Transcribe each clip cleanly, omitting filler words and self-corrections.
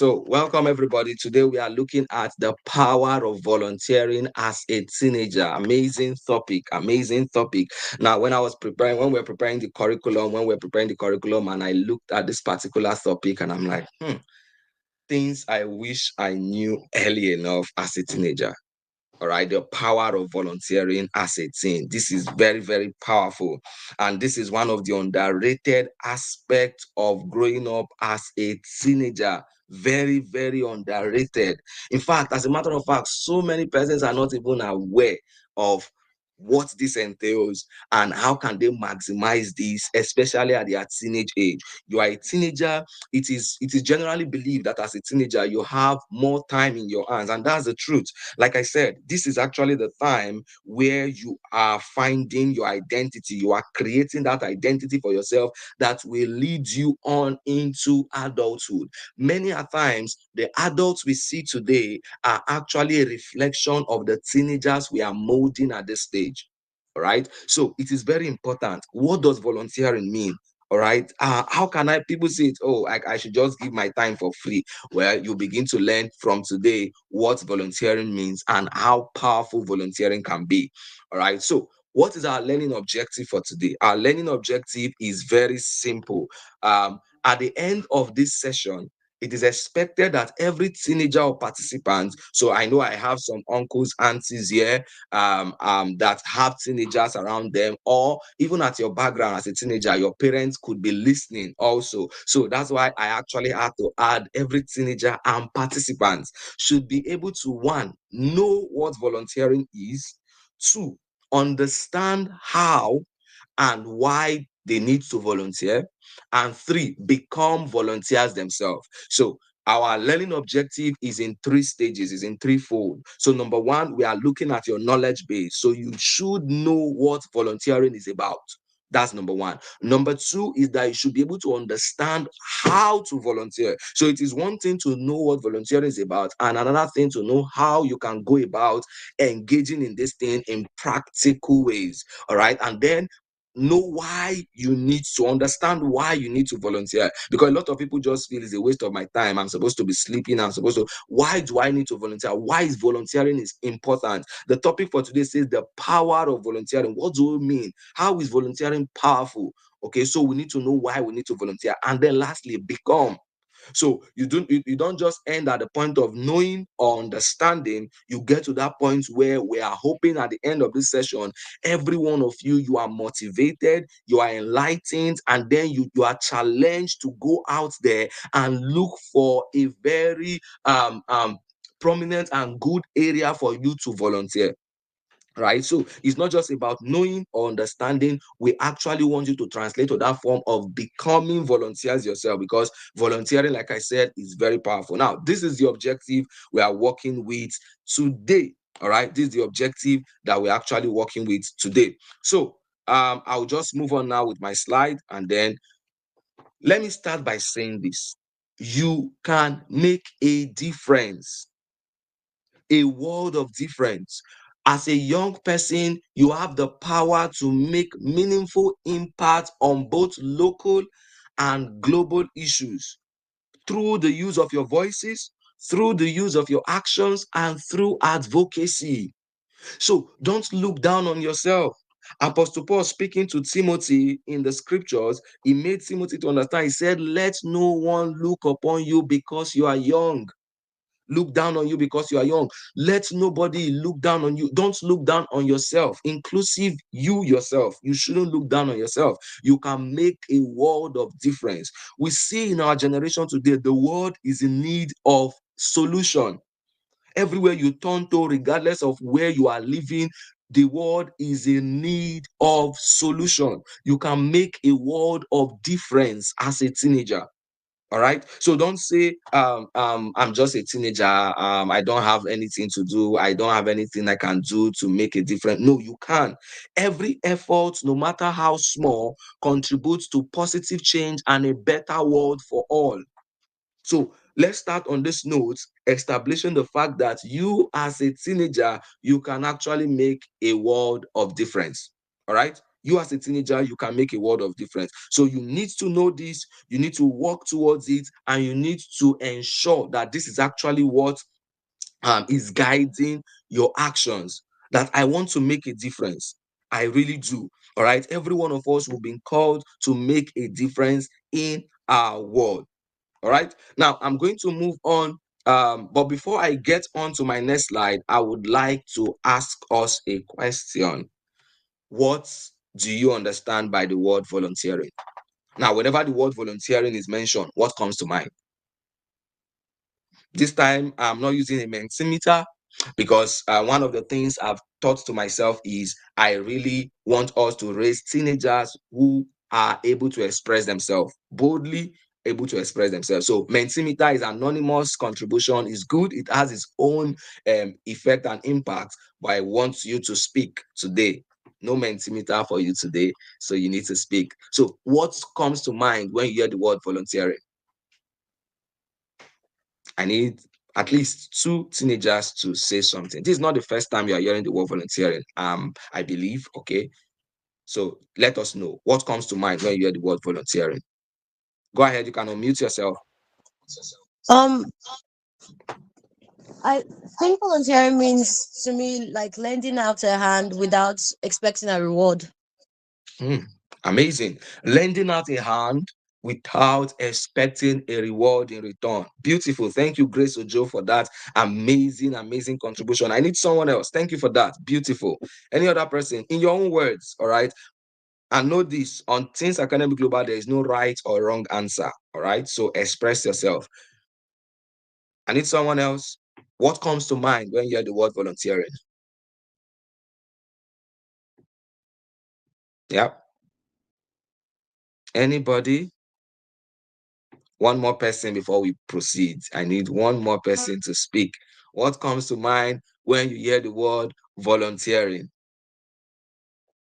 So, welcome everybody. Today we are looking at the power of volunteering as a teenager. Amazing topic, amazing topic. Now, when we are preparing the curriculum, and I looked at this particular topic, and I'm like, things I wish I knew early enough as a teenager. All right, the power of volunteering as a teen. This is very, very powerful. And this is one of the underrated aspects of growing up as a teenager. Very, very underrated. In fact, as a matter of fact, so many persons are not even aware of what this entails and how can they maximize this, especially at their teenage age. You are a teenager. It is generally believed that as a teenager you have more time in your hands, and that's the truth. Like I said, this is actually the time where you are finding your identity. You are creating that identity for yourself that will lead you on into adulthood. Many a times, the adults we see today are actually a reflection of the teenagers we are molding at this stage. All right. So it is very important. What does volunteering mean? All right. How can people say it? Oh, I should just give my time for free. Well, you begin to learn from today what volunteering means and how powerful volunteering can be. All right. So, what is our learning objective for today? Our learning objective is very simple. At the end of this session, it is expected that every teenager or participant, so I know I have some uncles, aunties here that have teenagers around them, or even at your background as a teenager, your parents could be listening also. So that's why I actually had to add every teenager and participants should be able to, one, know what volunteering is, two, understand how and why they need to volunteer, and three, become volunteers themselves. So our learning objective is in three stages, is in threefold. So number one, we are looking at your knowledge base. So you should know what volunteering is about. That's number one. Number two is that you should be able to understand how to volunteer. So it is one thing to know what volunteering is about, and another thing to know how you can go about engaging in this thing in practical ways. All right. And then know why you need to understand why you need to volunteer, because a lot of people just feel it's a waste of my time. I'm supposed to be sleeping. I'm supposed to. Why do I need to volunteer? Why is volunteering is important? The topic for today says the power of volunteering. What do we mean? How is volunteering powerful? Okay, so we need to know why we need to volunteer, and then lastly, become. So you don't just end at the point of knowing or understanding. You get to that point where we are hoping at the end of this session, every one of you are motivated, you are enlightened, and then you are challenged to go out there and look for a very prominent and good area for you to volunteer. Right, so it's not just about knowing or understanding. We actually want you to translate to that form of becoming volunteers yourself, because volunteering, like I said, is very powerful. Now, this is the objective we are working with today. All right, this is the objective that we're actually working with today. So I'll just move on now with my slide, and then let me start by saying this: you can make a difference, a world of difference. As a young person, you have the power to make meaningful impact on both local and global issues through the use of your voices, through the use of your actions, and through advocacy. So don't look down on yourself. Apostle Paul, speaking to Timothy in the scriptures, he made Timothy to understand. He said, let no one look upon you because you are young, look down on you because you are young. Let nobody look down on you. Don't look down on yourself, inclusive you yourself. You shouldn't look down on yourself. You can make a world of difference. We see in our generation today, the world is in need of solution. Everywhere you turn to, regardless of where you are living, the world is in need of solution. You can make a world of difference as a teenager. All right. So don't say I'm just a teenager. I don't have anything to do. I don't have anything I can do to make a difference. No, you can. Every effort, no matter how small, contributes to positive change and a better world for all. So let's start on this note, establishing the fact that you as a teenager, you can actually make a world of difference. All right. You as a teenager, you can make a world of difference. So you need to know this, you need to work towards it, and you need to ensure that this is actually what is guiding your actions. That I want to make a difference. I really do. All right. Every one of us will be called to make a difference in our world. All right. Now I'm going to move on. But before I get on to my next slide, I would like to ask us a question. What do you understand by the word volunteering? Now, whenever the word volunteering is mentioned, what comes to mind? This time, I'm not using a mentimeter because one of the things I've thought to myself is I really want us to raise teenagers who are able to express themselves boldly, able to express themselves. So Mentimeter is anonymous contribution, is good. It has its own effect and impact, but I want you to speak today. No Mentimeter for you today, so you need to speak. So what comes to mind when you hear the word volunteering? I need at least two teenagers to say something. This is not the first time you are hearing the word volunteering. I believe. Okay. So let us know what comes to mind when you hear the word volunteering. Go ahead, you can unmute yourself. Um, I think volunteering means to me like lending out a hand without expecting a reward. Hmm, amazing. Lending out a hand without expecting a reward in return. Beautiful. Thank you, Grace Ojo, for that amazing contribution. I need someone else. Thank you for that. Beautiful. Any other person, in your own words, all right? And know this, on Teens Academy Global, there is no right or wrong answer. All right. So express yourself. I need someone else. What comes to mind when you hear the word volunteering? Yeah. Anybody? One more person before we proceed. I need one more person to speak. What comes to mind when you hear the word volunteering?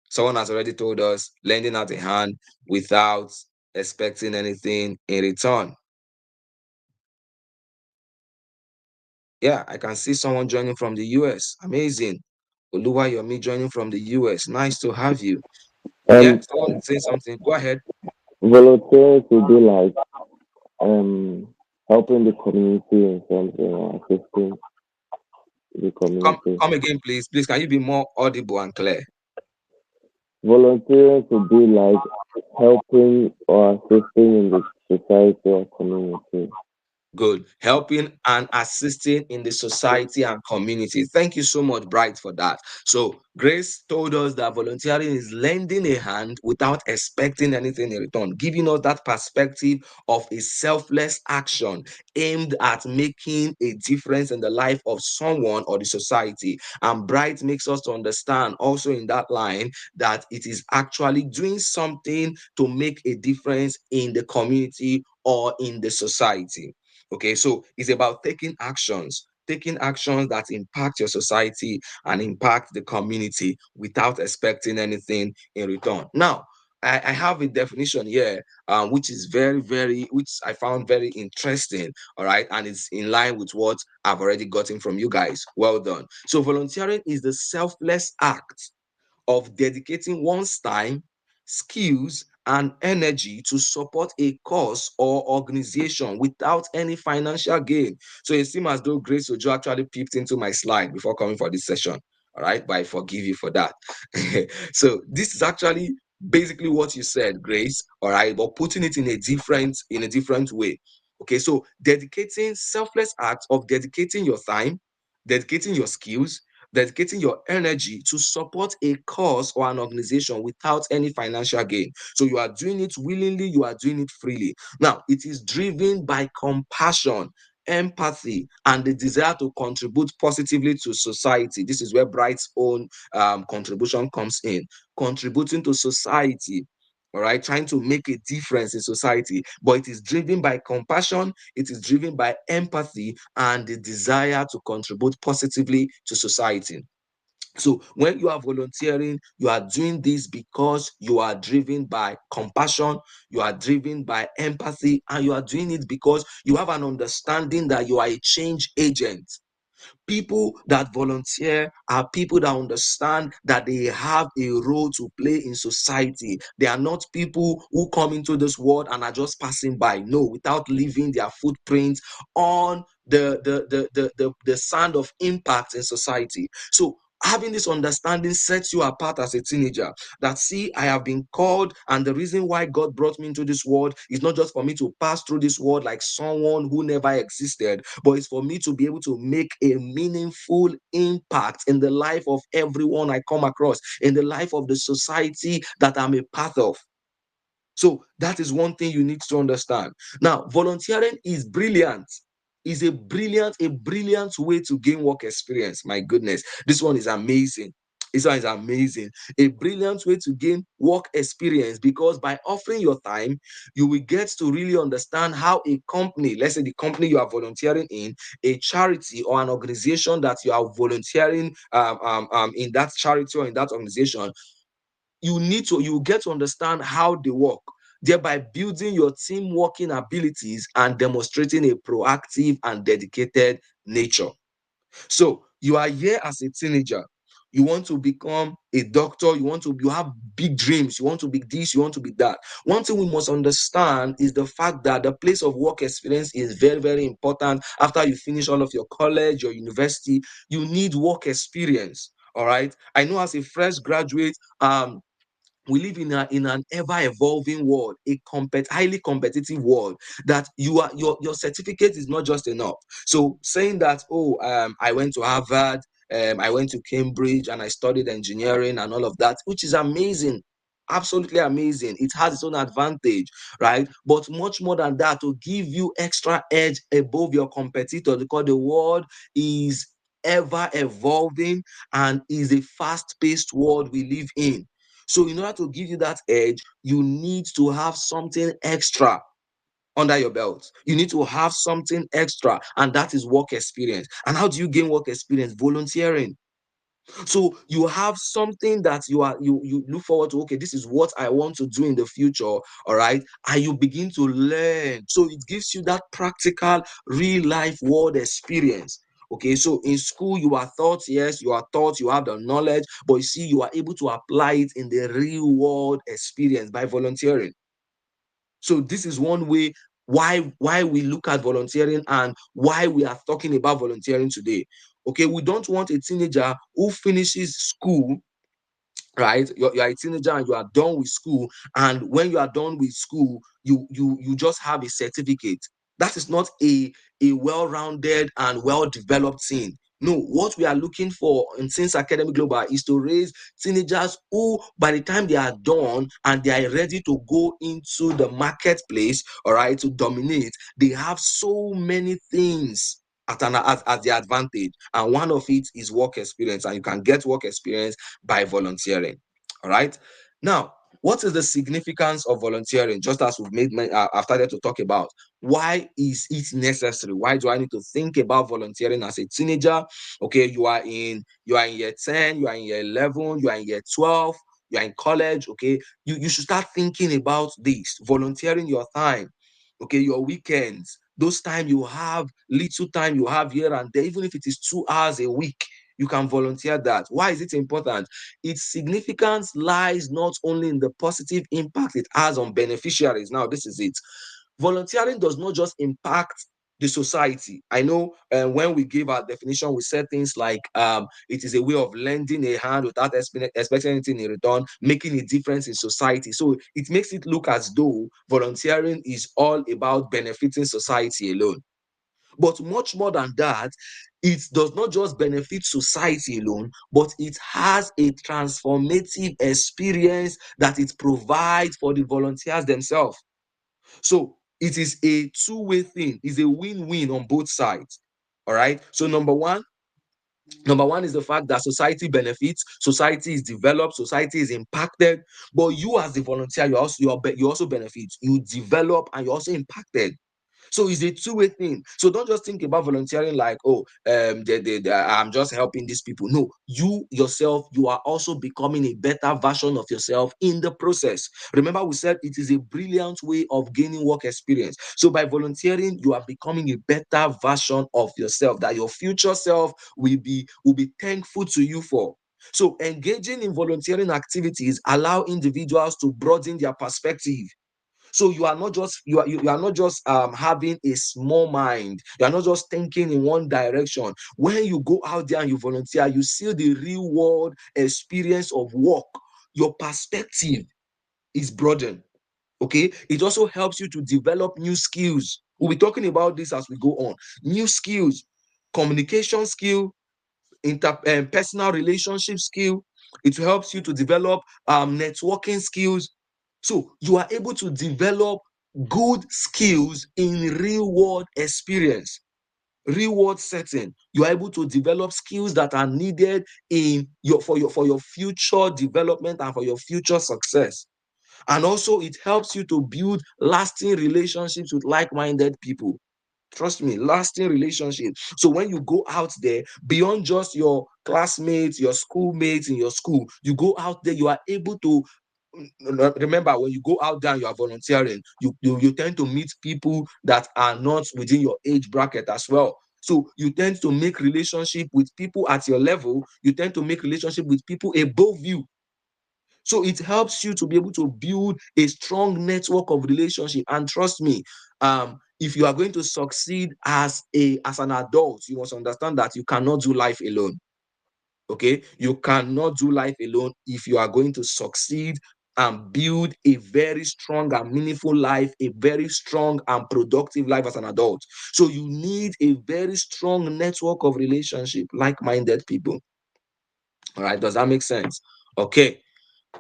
Someone has already told us lending out a hand without expecting anything in return. Yeah, I can see someone joining from the US. Amazing. Oluwayomi joining from the US. Nice to have you. Yeah, Um, someone say something. Go ahead. volunteers will be like helping the community in something or assisting the Come, community. come again, please. Please, can you be more audible and clear? Volunteers will be like helping or assisting in the society or community. Good. Helping and assisting in the society and community. Thank you so much, Bright, for that. So, Grace told us that volunteering is lending a hand without expecting anything in return, giving us that perspective of a selfless action aimed at making a difference in the life of someone or the society. And Bright makes us to understand also in that line that it is actually doing something to make a difference in the community or in the society. Okay, so it's about taking actions that impact your society and impact the community without expecting anything in return. Now, I have a definition here, which is which I found very interesting. All right, and it's in line with what I've already gotten from you guys. Well done. So, volunteering is the selfless act of dedicating one's time, skills, and energy to support a cause or organization without any financial gain. So it seems as though Grace Ojo actually peeped into my slide before coming for this session. All right, but I forgive you for that. So this is actually basically what you said, Grace. All right, but putting it in a different way. Okay, so dedicating selfless acts of dedicating your time, dedicating your skills, dedicating your energy to support a cause or an organization without any financial gain. So you are doing it willingly, you are doing it freely. Now, it is driven by compassion, empathy, and the desire to contribute positively to society. This is where Bright's own contribution comes in, contributing to society. All right, trying to make a difference in society, but it is driven by compassion, it is driven by empathy, and the desire to contribute positively to society. So when you are volunteering, you are doing this because you are driven by compassion, you are driven by empathy, and you are doing it because you have an understanding that you are a change agent. People that volunteer are people that understand that they have a role to play in society. They are not people who come into this world and are just passing by. No, without leaving their footprints on the sand of impact in society. So having this understanding sets you apart as a teenager, that see, I have been called, and the reason why God brought me into this world is not just for me to pass through this world like someone who never existed, but it's for me to be able to make a meaningful impact in the life of everyone I come across, in the life of the society that I'm a part of. So that is one thing you need to understand. Now, volunteering is brilliant. Is a brilliant way to gain work experience. My goodness, this one is amazing. This one is amazing. A brilliant way to gain work experience, because by offering your time, you will get to really understand how a company, let's say the company you are volunteering in, a charity or an organization that you are volunteering in that charity or in that organization, you get to understand how they work, thereby building your team working abilities and demonstrating a proactive and dedicated nature. So you are here as a teenager. You want to become a doctor. You have big dreams. You want to be this. You want to be that. One thing we must understand is the fact that the place of work experience is very, very important. After you finish all of your college, your university, you need work experience. All right. I know as a fresh graduate, we live in an ever evolving world, a highly competitive world, that your certificate is not just enough. So saying that, oh, I went to Harvard, I went to Cambridge, and I studied engineering and all of that, which is amazing, absolutely amazing. It has its own advantage, right? But much more than that, to give you extra edge above your competitors, because the world is ever evolving and is a fast-paced world we live in. So in order to give you that edge, you need to have something extra under your belt. You need to have something extra, and that is work experience. And how do you gain work experience? Volunteering. So you have something that you look forward to. Okay, this is what I want to do in the future. All right, and you begin to learn. So it gives you that practical, real life world experience. Okay, so in school you are taught, yes, you are taught, you have the knowledge, but you see, you are able to apply it in the real world experience by volunteering. So this is one way why we look at volunteering and why we are talking about volunteering today. Okay, we don't want a teenager who finishes school, right? You're a teenager and you are done with school, and when you are done with school, you just have a certificate. That is not a well-rounded and well-developed thing. No, what we are looking for in Teens Academy Global is to raise teenagers who, by the time they are done and they are ready to go into the marketplace, all right, to dominate, they have so many things at their advantage. And one of it is work experience, and you can get work experience by volunteering. All right. Now, what is the significance of volunteering? Just as I've started to talk about, why is it necessary? Why do I need to think about volunteering as a teenager? Okay, you are in year 10, you are in year 11, you are in year 12, you are in college. Okay, you should start thinking about this, volunteering your time. Okay, your weekends, those time you have, little time you have here and there, even if it is 2 hours a week, you can volunteer that. Why is it important? Its significance lies not only in the positive impact it has on beneficiaries. Now, this is it. Volunteering does not just impact the society. I know when we gave our definition, we said things like it is a way of lending a hand without expecting anything in return, making a difference in society. So it makes it look as though volunteering is all about benefiting society alone. But much more than that, it does not just benefit society alone, but it has a transformative experience that it provides for the volunteers themselves. So it is a two-way thing, it's a win-win on both sides. All right. So number one is the fact that society benefits, society is developed, society is impacted. But you as the volunteer, you also benefit, you develop, and you're also impacted. So it's a two-way thing. So don't just think about volunteering like, oh, I'm just helping these people. No, you yourself, you are also becoming a better version of yourself in the process. Remember, we said it is a brilliant way of gaining work experience. So by volunteering, you are becoming a better version of yourself that your future self will be thankful to you for. So engaging in volunteering activities allow individuals to broaden their perspective. So you are not just having a small mind. You are not just thinking in one direction. When you go out there and you volunteer, you see the real world experience of work. Your perspective is broadened. Okay, it also helps you to develop new skills. We'll be talking about this as we go on. New skills, communication skill, personal relationship skill. It helps you to develop networking skills. So you are able to develop good skills in real world experience, real world setting. You are able to develop skills that are needed in your future development and for your future success. And also it helps you to build lasting relationships with like-minded people. Trust me, lasting relationship. So when you go out there, beyond just your classmates, your schoolmates in your school, you go out there, you are able to remember when you go out there and you are volunteering, you tend to meet people that are not within your age bracket as well. So you tend to make relationship with people at your level, you tend to make relationship with people above you. So it helps you to be able to build a strong network of relationship. And trust me, if you are going to succeed as an adult, you must understand that you cannot do life alone. Okay, you cannot do life alone. If you are going to succeed and build a very strong and meaningful life, a very strong and productive life as an adult, so you need a very strong network of relationship, like-minded people. All right, does that make sense? Okay.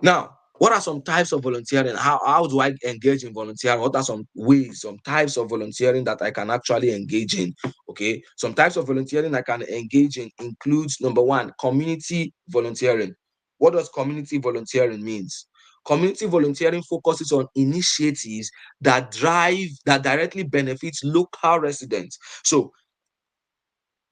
Now, what are some types of volunteering? How do I engage in volunteering? What are some ways, some types of volunteering that I can actually engage in? Okay, some types of volunteering I can engage in includes number one, community volunteering. What does community volunteering means? Community volunteering focuses on initiatives that directly benefits local residents. So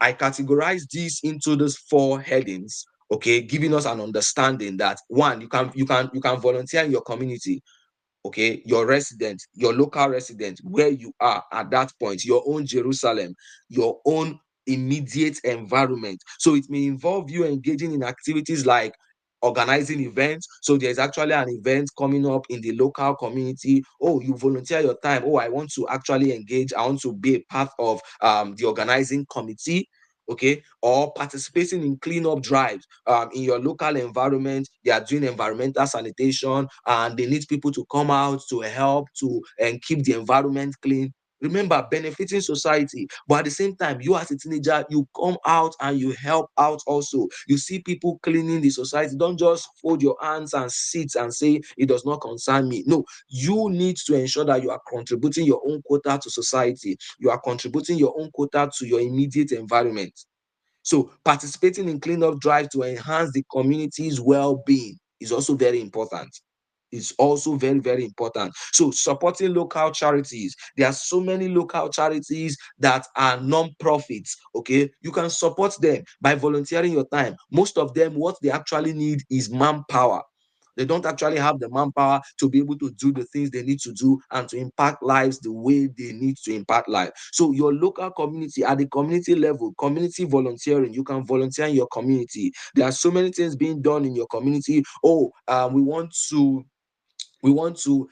I categorize these into these four headings, okay, giving us an understanding that one, you can volunteer in your community, okay, your resident, your local resident, where you are at that point, your own Jerusalem, your own immediate environment. So it may involve you engaging in activities like organizing events. So there's actually an event coming up in the local community. Oh, you volunteer your time. Oh, I want to actually engage. I want to be a part of the organizing committee. Okay, or participating in cleanup drives in your local environment. They are doing environmental sanitation and they need people to come out to help to and keep the environment clean. Remember, benefiting society, but at the same time, you as a teenager, you come out and you help out also. You see people cleaning the society. Don't just fold your hands and sit and say it does not concern me. No, you need to ensure that you are contributing your own quota to society. You are contributing your own quota to your immediate environment. So participating in cleanup drive to enhance the community's well-being is also very important. It's also very, very important. So supporting local charities. There are so many local charities that are non-profits. Okay, you can support them by volunteering your time. Most of them, what they actually need is manpower. They don't actually have the manpower to be able to do the things they need to do and to impact lives the way they need to impact life. So your local community, at the community level, community volunteering, you can volunteer in your community. There are so many things being done in your community. Oh, we want to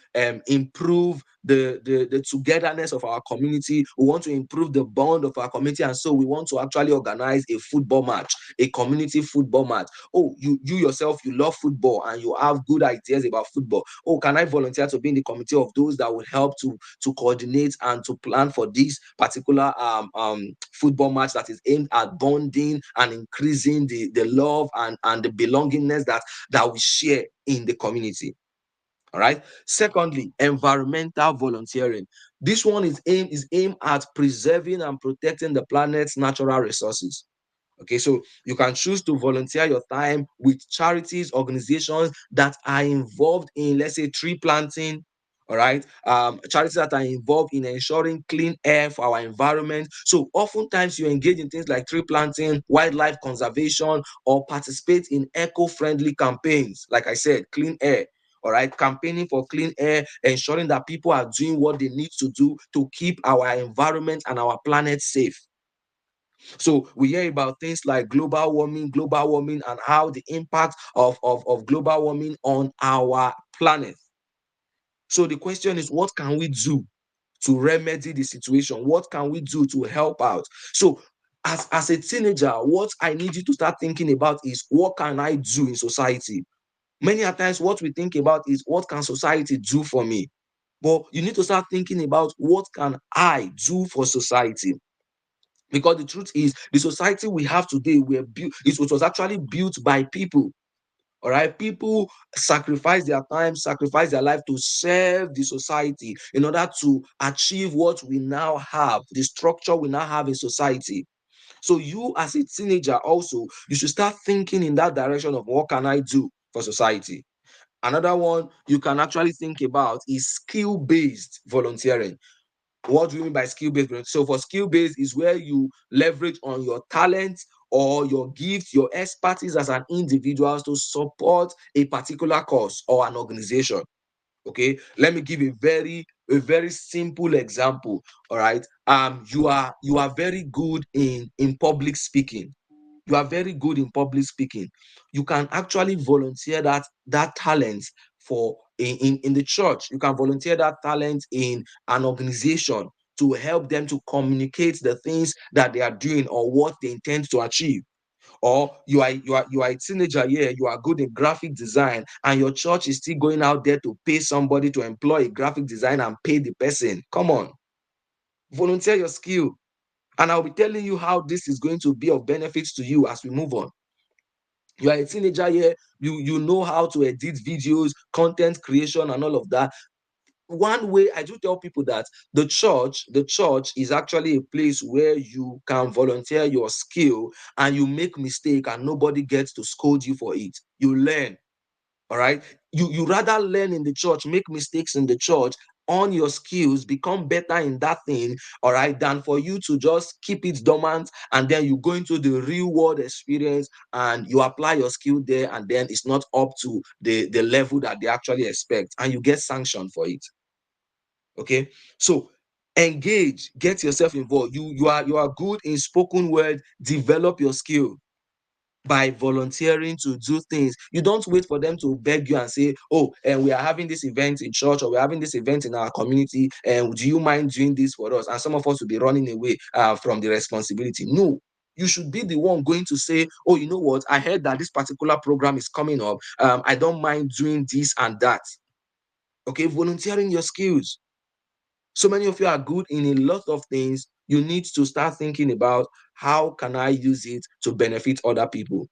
improve the togetherness of our community. We want to improve the bond of our community, and so we want to actually organize a football match, a community football match. Oh, you yourself, you love football and you have good ideas about football. Oh, can I volunteer to be in the committee of those that will help to coordinate and to plan for this particular football match that is aimed at bonding and increasing the love and the belongingness that we share in the community. All right. Secondly, environmental volunteering. This one is aimed at preserving and protecting the planet's natural resources. Okay, so you can choose to volunteer your time with charities, organizations that are involved in, let's say, tree planting, All right. Charities that are involved in ensuring clean air for our environment. So oftentimes you engage in things like tree planting, wildlife conservation, or participate in eco-friendly campaigns. Like I said, clean air. All right, campaigning for clean air, ensuring that people are doing what they need to do to keep our environment and our planet safe. So we hear about things like global warming, and how the impact of global warming on our planet. So the question is, what can we do to remedy the situation? What can we do to help out? So as a teenager, what I need you to start thinking about is, what can I do in society? Many a times what we think about is, what can society do for me? But you need to start thinking about, what can I do for society? Because the truth is, the society we have today it was actually built by people. All right, people sacrifice their time, sacrifice their life to serve the society in order to achieve what we now have, the structure we now have in society. So you as a teenager also, you should start thinking in that direction of, what can I do for society? Another one you can actually think about is skill-based volunteering. What do you mean by skill-based volunteering? So for skill-based is where you leverage on your talent or your gifts, your expertise as an individual to support a particular cause or an organization. Okay, let me give a very simple example. All right, you are very good in public speaking. You are very good in public speaking. You can actually volunteer that talent for in the church. You can volunteer that talent in an organization to help them to communicate the things that they are doing or what they intend to achieve. Or you are a teenager here, you are good in graphic design, and your church is still going out there to pay somebody to employ a graphic designer and pay the person. Come on, volunteer your skill, and I'll be telling you how this is going to be of benefits to you as we move on. You are a teenager here, you know how to edit videos, content creation, and all of that. One way I do tell people that the church is actually a place where you can volunteer your skill, and you make mistake and nobody gets to scold you for it. You learn. All right, you rather learn in the church, make mistakes in the church, on your skills, become better in that thing, all right, than for you to just keep it dormant, and then you go into the real world experience and you apply your skill there, and then it's not up to the level that they actually expect, and you get sanctioned for it. Okay, so engage, get yourself involved. You are good in spoken word, develop your skill by volunteering to do things. You don't wait for them to beg you and say, oh, and we are having this event in church, or we're having this event in our community, and do you mind doing this for us? And some of us will be running away from the responsibility. No, you should be the one going to say, oh, you know what, I heard that this particular program is coming up. I don't mind doing this and that. Okay, volunteering your skills. So many of you are good in a lot of things. You need to start thinking about, how can I use it to benefit other people?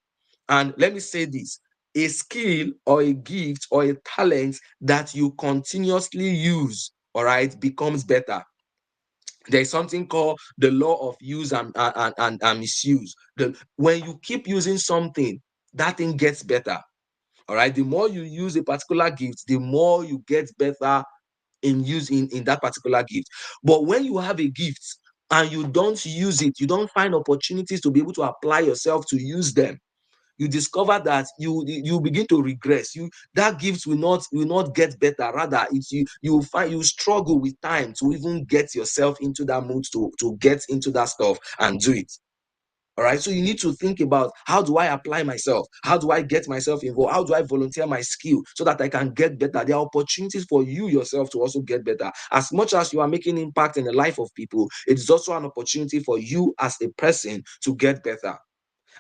And let me say this: a skill or a gift or a talent that you continuously use, all right, becomes better. There's something called the law of use and misuse. When you keep using something, that thing gets better. All right. The more you use a particular gift, the more you get better in using in that particular gift. But when you have a gift and you don't use it, you don't find opportunities to be able to apply yourself to use them, you discover that you begin to regress. That gift will not get better. Rather, it's you will find you struggle with time to even get yourself into that mood to get into that stuff and do it. All right. So you need to think about, how do I apply myself? How do I get myself involved? How do I volunteer my skill so that I can get better? There are opportunities for you yourself to also get better. As much as you are making impact in the life of people, it is also an opportunity for you as a person to get better.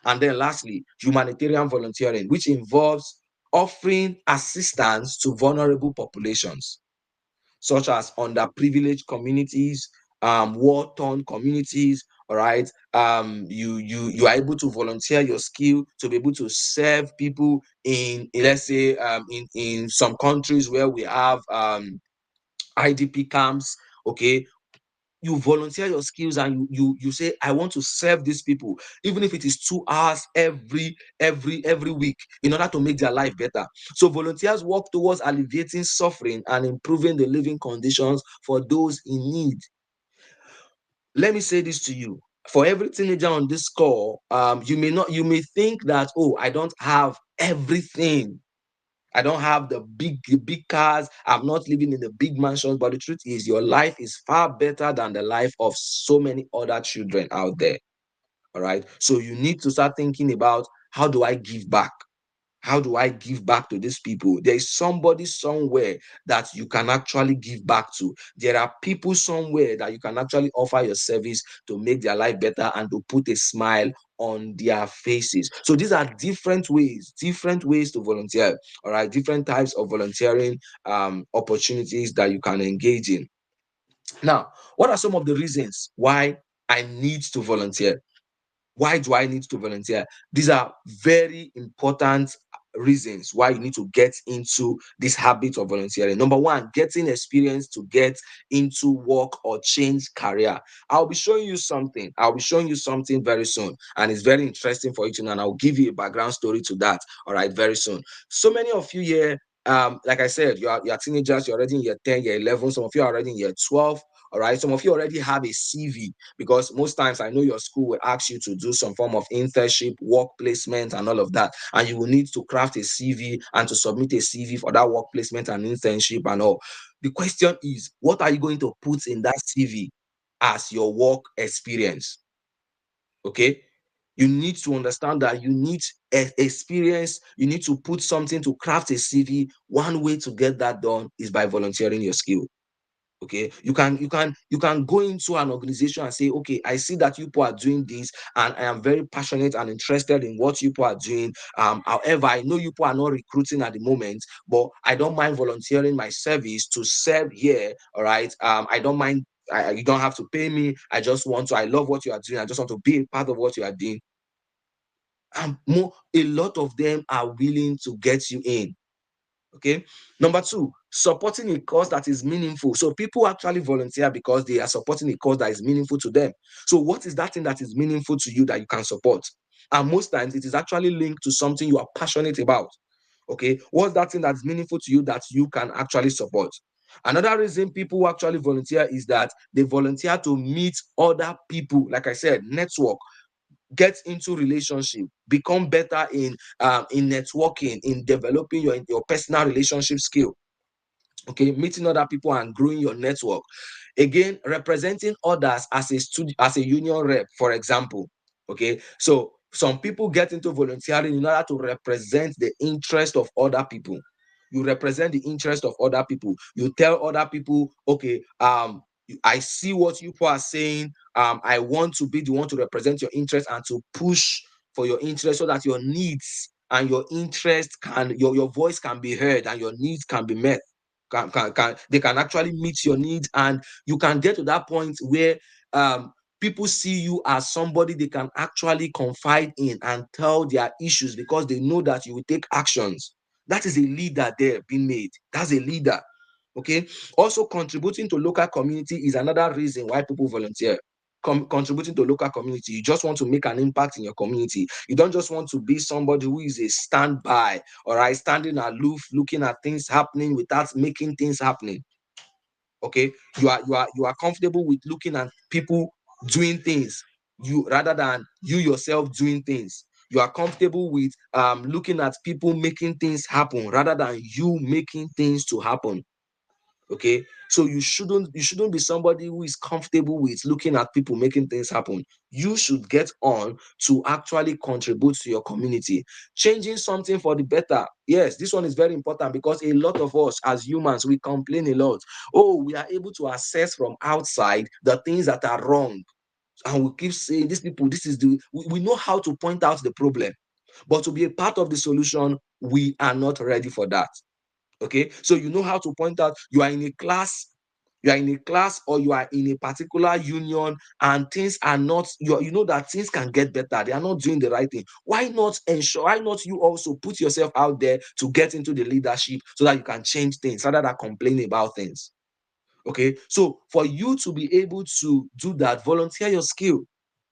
And then lastly, humanitarian volunteering, which involves offering assistance to vulnerable populations, such as underprivileged communities, war-torn communities. All right. You are able to volunteer your skill to be able to serve people let's say, in some countries where we have IDP camps. Okay, you volunteer your skills and you say, I want to serve these people, even if it is 2 hours every week, in order to make their life better. So volunteers work towards alleviating suffering and improving the living conditions for those in need. Let me say this to you: for every teenager on this call, you may think that, oh, I don't have everything, I don't have the big cars, I'm not living in the big mansions. But the truth is, your life is far better than the life of so many other children out there. All right. So you need to start thinking about, how do I give back? How do I give back to these people? There is somebody somewhere that you can actually give back to. There are people somewhere that you can actually offer your service to make their life better and to put a smile on their faces. So these are different ways to volunteer. All right, different types of volunteering opportunities that you can engage in. Now, what are some of the reasons why I need to volunteer? Why do I need to volunteer? These are very important reasons why you need to get into this habit of volunteering. Number one, getting experience to get into work or change career. I'll be showing you something. I'll be showing you something very soon, and it's very interesting for you to know. And I'll give you a background story to that. All right, very soon. So many of you here, like I said, you're teenagers. You're already in year 10, year 11. Some of you are already in year 12. All right, some of you already have a CV, because most times I know your school will ask you to do some form of internship, work placement, and all of that. And you will need to craft a CV and to submit a CV for that work placement and internship and all. The question is, what are you going to put in that CV as your work experience? Okay. You need to understand that you need experience. You need to put something to craft a CV. One way to get that done is by volunteering your skill. Okay, you can go into an organization and say, okay, I see that you people are doing this, and I am very passionate and interested in what you people are doing. However, I know you people are not recruiting at the moment, but I don't mind volunteering my service to serve here. All right. I don't mind. You don't have to pay me. I just want to. I love what you are doing. I just want to be a part of what you are doing. And a lot of them are willing to get you in. Okay. Number two, supporting a cause that is meaningful. So people actually volunteer because they are supporting a cause that is meaningful to them. So what is that thing that is meaningful to you that you can support? And most times it is actually linked to something you are passionate about. Okay. What's that thing that's meaningful to you that you can actually support? Another reason people actually volunteer is that they volunteer to meet other people. Like I said, network, get into relationship, become better in networking, in developing your personal relationship skill. Okay, meeting other people and growing your network. Again, representing others as as a union rep, for example. Okay, so some people get into volunteering in order to represent the interest of other people. You represent the interest of other people. You tell other people, okay, I see what you are saying. I want to be the one to represent your interest and to push for your interest, so that your needs and your interest your voice can be heard and your needs can be met. They can actually meet your needs, and you can get to that point where people see you as somebody they can actually confide in and tell their issues, because they know that you will take actions. That is a leader there being made. That's a leader. Okay. Also, contributing to local community is another reason why people volunteer. Contributing to local community, you just want to make an impact in your community. You don't just want to be somebody who is a standby, all right, standing aloof, looking at things happening without making things happening. Okay, you are comfortable with looking at people doing things, you rather than you yourself doing things. You are comfortable with looking at people making things happen rather than you making things to happen. Okay, so you shouldn't be somebody who is comfortable with looking at people making things happen. You should get on to actually contribute to your community, changing something for the better. Yes, this one is very important, because a lot of us as humans, we complain a lot. Oh, we are able to assess from outside the things that are wrong, and we keep saying, these people, this is the we know how to point out the problem, but to be a part of the solution, we are not ready for that. Okay, so you know how to point out, you are in a class, or you are in a particular union, and things are not, you know that things can get better, they are not doing the right thing. Why not you also put yourself out there to get into the leadership, so that you can change things rather than complaining about things? Okay, so for you to be able to do that, volunteer your skill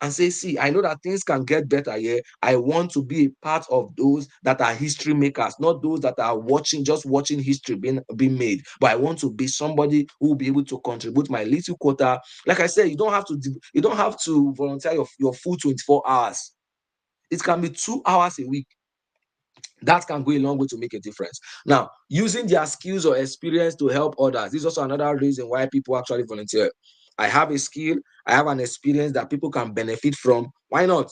and say, see, I know that things can get better here. I want to be a part of those that are history makers, not those that are watching, just watching history being made. But I want to be somebody who will be able to contribute my little quota. Like I said, you don't have to volunteer your full 24 hours. It can be 2 hours a week. That can go a long way to make a difference. Now, using their skills or experience to help others, this is also another reason why people actually volunteer. I have a skill, I have an experience that people can benefit from. Why not?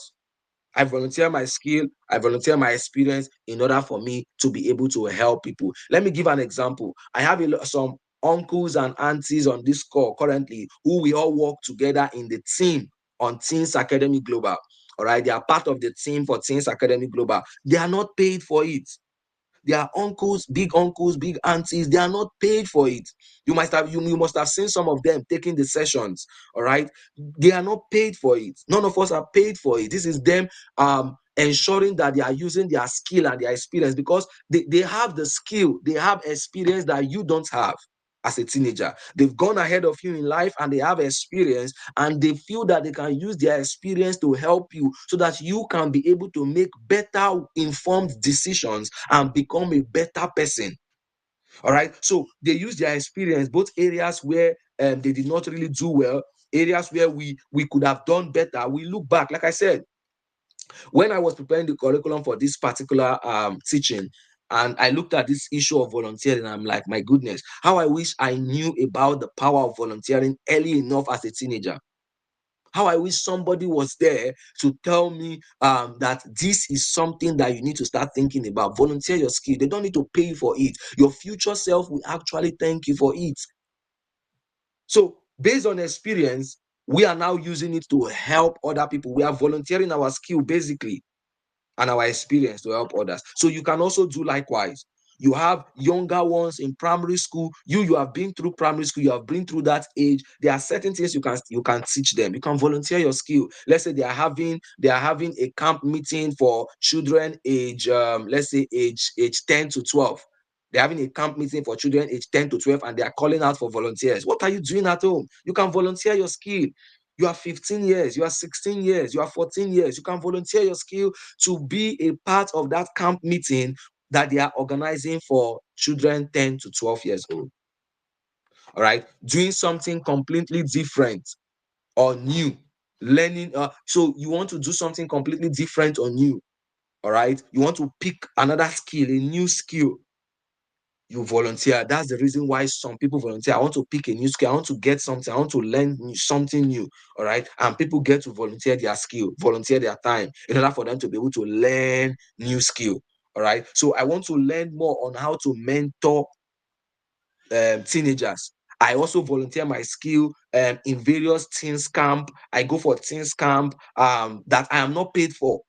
I volunteer my skill, I volunteer my experience in order for me to be able to help people. Let me give an example. I have some uncles and aunties on this call currently who we all work together in the team on Teens Academy Global. All right, they are part of the team for Teens Academy Global. They are not paid for it. Their uncles, big aunties, they are not paid for it. You must have seen some of them taking the sessions. All right. They are not paid for it. None of us are paid for it. This is them ensuring that they are using their skill and their experience because they have the skill, they have experience that you don't have as a teenager. They've gone ahead of you in life and they have experience and they feel that they can use their experience to help you so that you can be able to make better informed decisions and become a better person. All right. So they use their experience, both areas where they did not really do well, areas where we could have done better. We look back, like I said, when I was preparing the curriculum for this particular teaching, and I looked at this issue of volunteering, I'm like, my goodness, how I wish I knew about the power of volunteering early enough as a teenager. How I wish somebody was there to tell me that this is something that you need to start thinking about. Volunteer your skill. They don't need to pay you for it. Your future self will actually thank you for it. So, based on experience, we are now using it to help other people. We are volunteering our skill basically and our experience to help others. So you can also do likewise. You have younger ones in primary school. You have been through primary school. You have been through that age. There are certain things you can teach them. You can volunteer your skill. Let's say they are having a camp meeting for children age let's say age 10 to 12. They're having a camp meeting for children age 10 to 12 and they are calling out for volunteers. What are you doing at home? You can volunteer your skill. You are 15 years, you are 16 years, you are 14 years. You can volunteer your skill to be a part of that camp meeting that they are organizing for children 10 to 12 years old. All right. Doing something completely different or new. Learning. So you want to do something completely different or new. All right. You want to pick another skill, a new skill. You volunteer. That's the reason why some people volunteer. I want to pick a new skill. I want to get something. I want to learn something new. All right. And people get to volunteer their skill, volunteer their time in order for them to be able to learn new skill. All right. So I want to learn more on how to mentor teenagers. I also volunteer my skill in various teens camp. I go for teens camp that I am not paid for.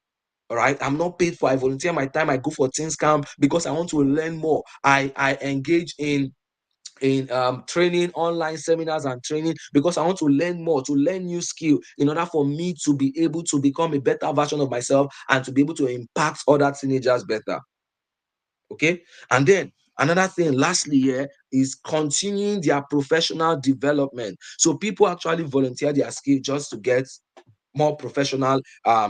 All right, I'm not paid for. I volunteer my time. I go for teens camp because I want to learn more. I engage in training, online seminars and training because I want to learn more, to learn new skill in order for me to be able to become a better version of myself and to be able to impact other teenagers better. Okay, and then another thing, lastly, here is continuing their professional development. So people actually volunteer their skill just to get more professional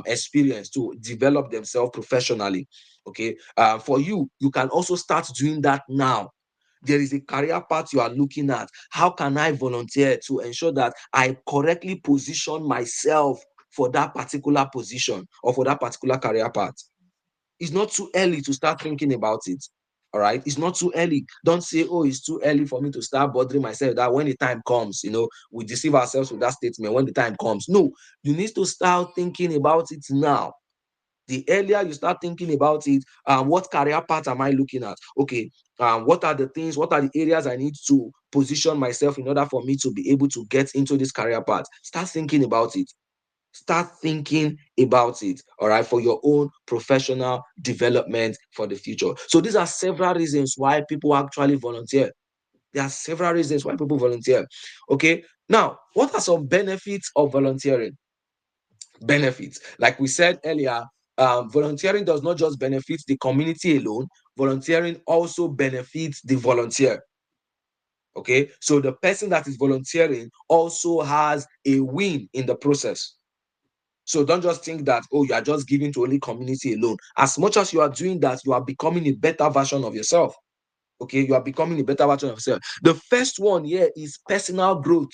experience to develop themselves professionally. Okay, for you can also start doing that now. There is a career path you are looking at. How can I volunteer to ensure that I correctly position myself for that particular position or for that particular career path? It's not too early to start thinking about it. All right. It's not too early. Don't say, oh, it's too early for me to start bothering myself. That when the time comes, we deceive ourselves with that statement when the time comes. No, you need to start thinking about it now. The earlier you start thinking about it, what career path am I looking at? Okay, what are the things, what are the areas I need to position myself in order for me to be able to get into this career path? Start thinking about it. Start thinking about it, all right, for your own professional development for the future. So these are several reasons why people actually volunteer. There are several reasons why people volunteer. Okay, now what are some benefits of volunteering? Benefits, like we said earlier, volunteering does not just benefit the community alone. Volunteering also benefits the volunteer. Okay, so the person that is volunteering also has a win in the process. So don't just think that, oh, you are just giving to only community alone. As much as you are doing that, you are becoming a better version of yourself. Okay, you are becoming a better version of yourself. The first one here is personal growth.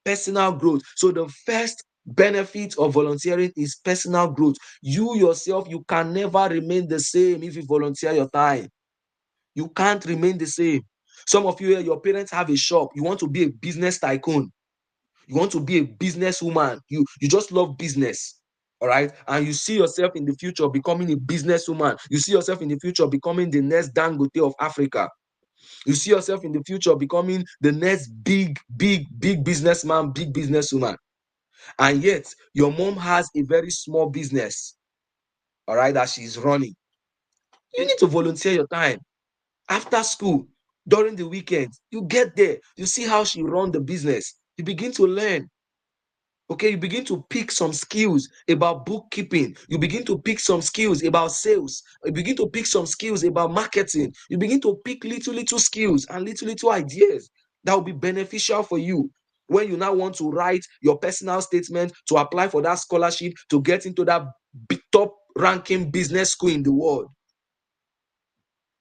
Personal growth. So the first benefit of volunteering is personal growth. You yourself, you can never remain the same if you volunteer your time. You can't remain the same. Some of you here, your parents have a shop. You want to be a business tycoon. You want to be a businesswoman. You just love business. All right. And you see yourself in the future becoming a businesswoman. You see yourself in the future becoming the next Dangote of Africa. You see yourself in the future becoming the next big businessman, big businesswoman. And yet, your mom has a very small business, all right, that she's running. You need to volunteer your time after school, during the weekend. You get there, you see how she run the business. You begin to learn. Okay, you begin to pick some skills about bookkeeping. You begin to pick some skills about sales. You begin to pick some skills about marketing. You begin to pick little skills and little ideas that will be beneficial for you when you now want to write your personal statement to apply for that scholarship to get into that top ranking business school in the world.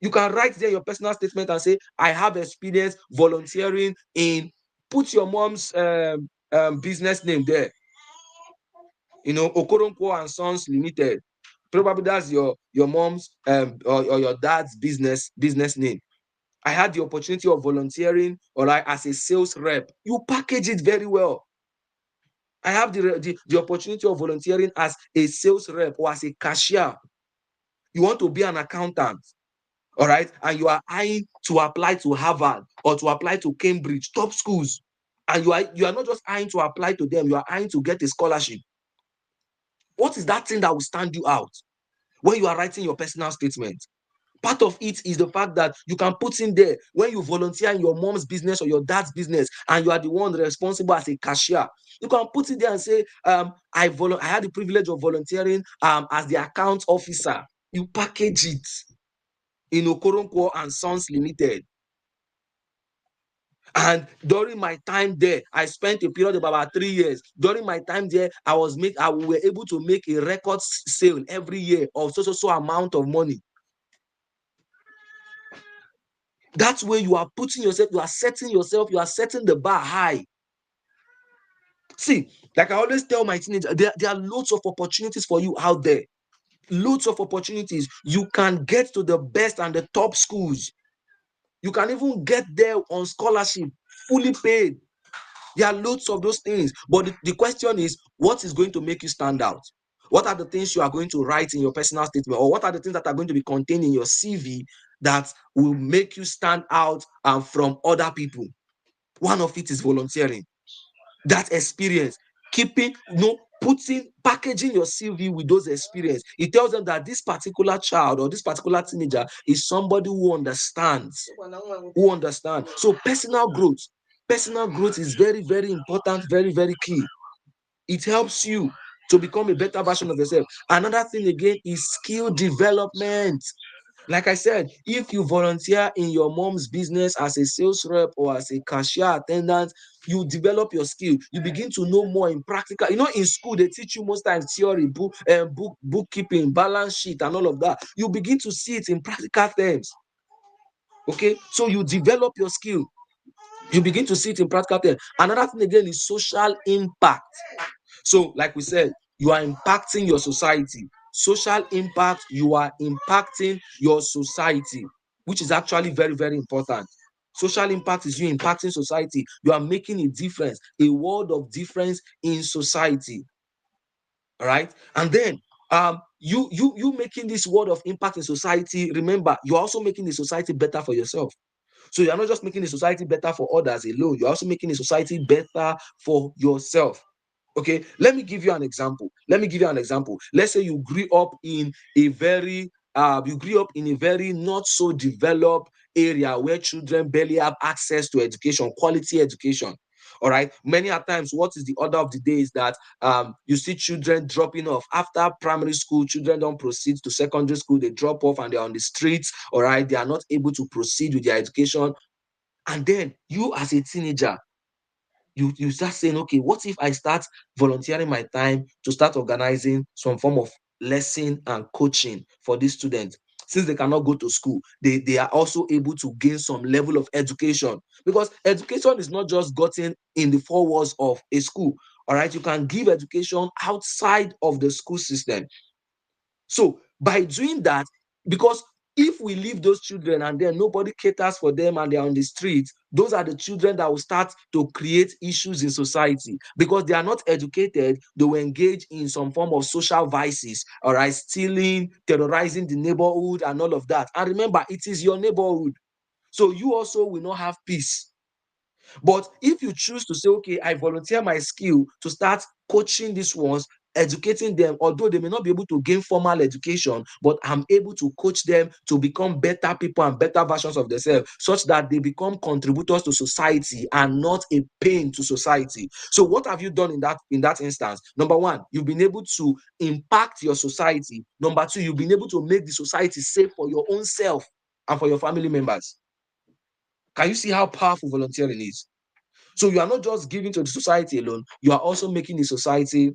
You can write there your personal statement and say, I have experience volunteering in, put your mom's business name there. Okoronkwo and Sons Limited. Probably that's your mom's or your dad's business name. I had the opportunity of volunteering, or like as a sales rep. You package it very well. I have the opportunity of volunteering as a sales rep or as a cashier. You want to be an accountant, all right, and you are eyeing to apply to Harvard or to apply to Cambridge, top schools, and you are not just eyeing to apply to them, you are eyeing to get a scholarship. What is that thing that will stand you out when you are writing your personal statement? Part of it is the fact that you can put in there when you volunteer in your mom's business or your dad's business and you are the one responsible as a cashier. You can put it there and say, I had the privilege of volunteering as the account officer. You package it in Okoronkwo and Sons Limited. And during my time there, I spent a period of about 3 years. During my time there, I were able to make a record sale every year of so amount of money. That's where you are putting yourself, you are setting the bar high. See, like I always tell my teenagers, there are loads of opportunities for you out there. Loads of opportunities. You can get to the best and the top schools. You can even get there on scholarship, fully paid. There are loads of those things. But the question is, what is going to make you stand out? What are the things you are going to write in your personal statement? Or what are the things that are going to be contained in your CV that will make you stand out from other people? One of it is volunteering. That experience, packaging your CV with those experience. It tells them that this particular child or this particular teenager is somebody who understands. So personal growth is very, very important, very, very key. It helps you to become a better version of yourself. Another thing again is skill development. Like I said, if you volunteer in your mom's business as a sales rep or as a cashier attendant, you develop your skill. You begin to know more in practical. In school, they teach you most times theory, bookkeeping, balance sheet, and all of that. You begin to see it in practical terms. Okay, so you develop your skill. You begin to see it in practical terms. Another thing again is social impact. So, like we said, you are impacting your society. Social impact, you are impacting your society, which is actually very, very important. Social impact is you impacting society. You are making a difference, a world of difference in society. All right. And then you making this world of impact in society. Remember, you're also making the society better for yourself. So you're not just making the society better for others alone, you're also making the society better for yourself. Okay, let me give you an example. Let's say you grew up in a very not so developed area where children barely have access to education, quality education. All right. Many a times, what is the order of the day is that you see children dropping off after primary school. Children don't proceed to secondary school. They drop off and they're on the streets. All right. They are not able to proceed with their education. And then you as a teenager, you start saying, okay, what if I start volunteering my time to start organizing some form of lesson and coaching for these students? Since they cannot go to school, they are also able to gain some level of education, because education is not just gotten in the four walls of a school. All right, you can give education outside of the school system. So by doing that, because if we leave those children and then nobody caters for them and they're on the streets, those are the children that will start to create issues in society, because they are not educated. They will engage in some form of social vices, all right, stealing, terrorizing the neighborhood, and all of that. And remember, it is your neighborhood. So you also will not have peace. But if you choose to say, okay, I volunteer my skill to start coaching these ones, educating them, although they may not be able to gain formal education, but I'm able to coach them to become better people and better versions of themselves, such that they become contributors to society and not a pain to society. So what have you done in that instance? Number one, you've been able to impact your society. Number two, you've been able to make the society safe for your own self and for your family members. Can you see how powerful volunteering is? So you are not just giving to the society alone, you are also making the society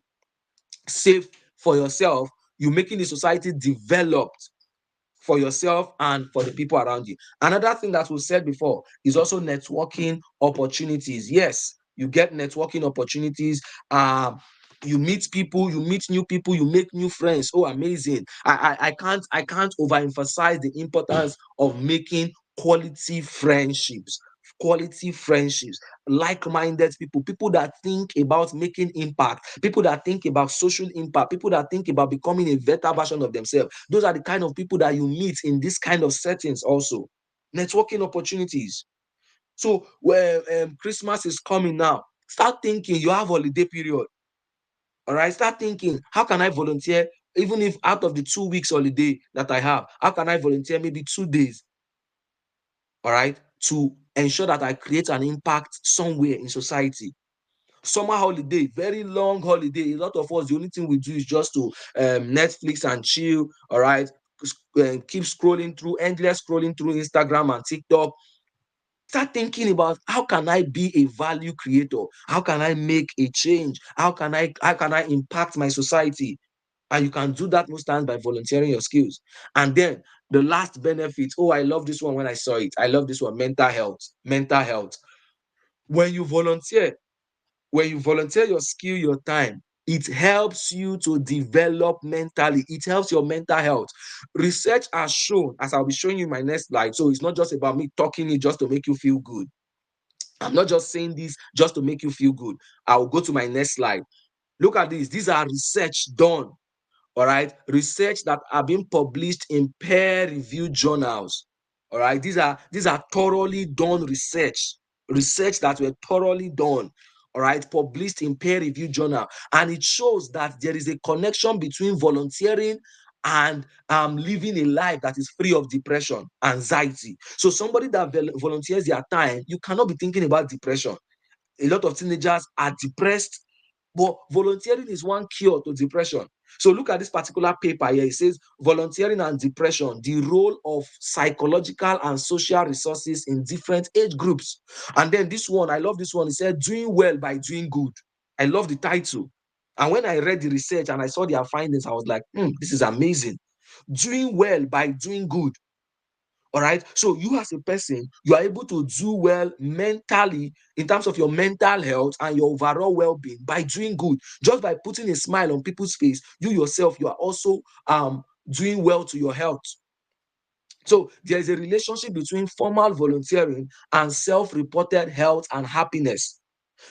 safe for yourself. You're making the society developed for yourself and for the people around you. Another thing that we said before is also networking opportunities. Yes, you get networking opportunities. You meet people, you meet new people, you make new friends. Oh, amazing. I can't overemphasize the importance of making quality friendships. Quality friendships, like-minded people, people that think about making impact, people that think about social impact, people that think about becoming a better version of themselves. Those are the kind of people that you meet in this kind of settings also. Networking opportunities. So where Christmas is coming now, start thinking you have holiday period. All right, start thinking, how can I volunteer? Even if out of the 2 weeks holiday that I have, how can I volunteer maybe 2 days, all right, to ensure that I create an impact somewhere in society? Summer holiday, very long holiday. A lot of us, the only thing we do is just to Netflix and chill, all right, keep scrolling through, endless scrolling through Instagram and TikTok. Start thinking about, how can I be a value creator? How can I make a change? How can I impact my society? And you can do that most times by volunteering your skills. And then the last benefit, oh, I love this one when I saw it. I love this one, mental health. Mental health. When you volunteer, when you volunteer your skill, your time, it helps you to develop mentally. It helps your mental health. Research has shown, as I'll be showing you in my next slide. So it's not just about me talking it just to make you feel good. I'm not just saying this just to make you feel good. I'll go to my next slide. Look at this. These are research done. All right, research that are being published in peer-reviewed journals. All right, these are thoroughly done research that were thoroughly done, all right, published in peer-reviewed journal. And it shows that there is a connection between volunteering and living a life that is free of depression, anxiety. So somebody that volunteers their time, you cannot be thinking about depression. A lot of teenagers are depressed, but volunteering is one cure to depression. So look at this particular paper here. It says volunteering and depression, the role of psychological and social resources in different age groups. And then this one, I love this one. It said doing well by doing good. I love the title. And when I read the research and I saw their findings, I was like, this is amazing. Doing well by doing good. All right. So you as a person, you are able to do well mentally in terms of your mental health and your overall well-being by doing good. Just by putting a smile on people's face, you yourself, you are also doing well to your health. So there is a relationship between formal volunteering and self-reported health and happiness.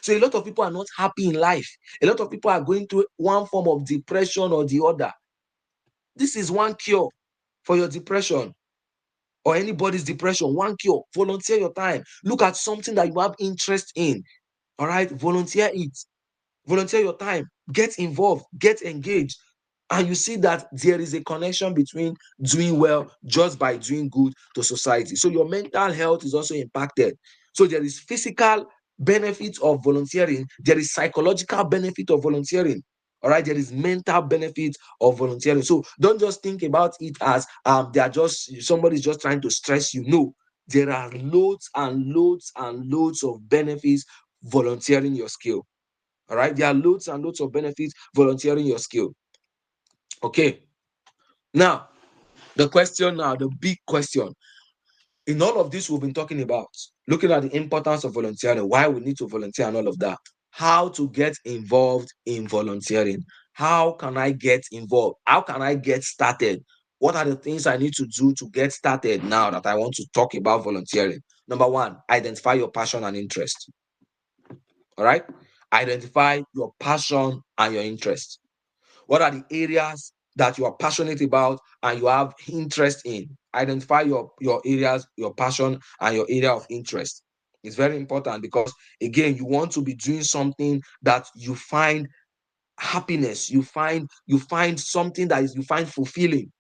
So a lot of people are not happy in life. A lot of people are going through one form of depression or the other. This is one cure for your depression or anybody's depression. One cure: volunteer your time. Look at something that you have interest in. All right, volunteer it. Volunteer your time. Get involved. Get engaged. And you see that there is a connection between doing well just by doing good to society. So your mental health is also impacted. So there is physical benefit of volunteering. There is psychological benefit of volunteering. All right, there is mental benefit of volunteering. So don't just think about it as they are just somebody's just trying to stress you. No, There are loads and loads and loads of benefits volunteering your skill. All right. There are loads and loads of benefits volunteering your skill. Okay. Now, the big question in all of this we've been talking about, looking at the importance of volunteering, why we need to volunteer and all of that, how to get involved in volunteering. How can I get involved? How can I get started? What are the things I need to do to get started now that I want to talk about volunteering? Number one, identify your passion and interest. All right. Identify your passion and your interest. What are the areas that you are passionate about and you have interest in? Identify your areas, your passion, and your area of interest. It's very important because, again, you want to be doing something that you find happiness, you find something that is you find fulfilling.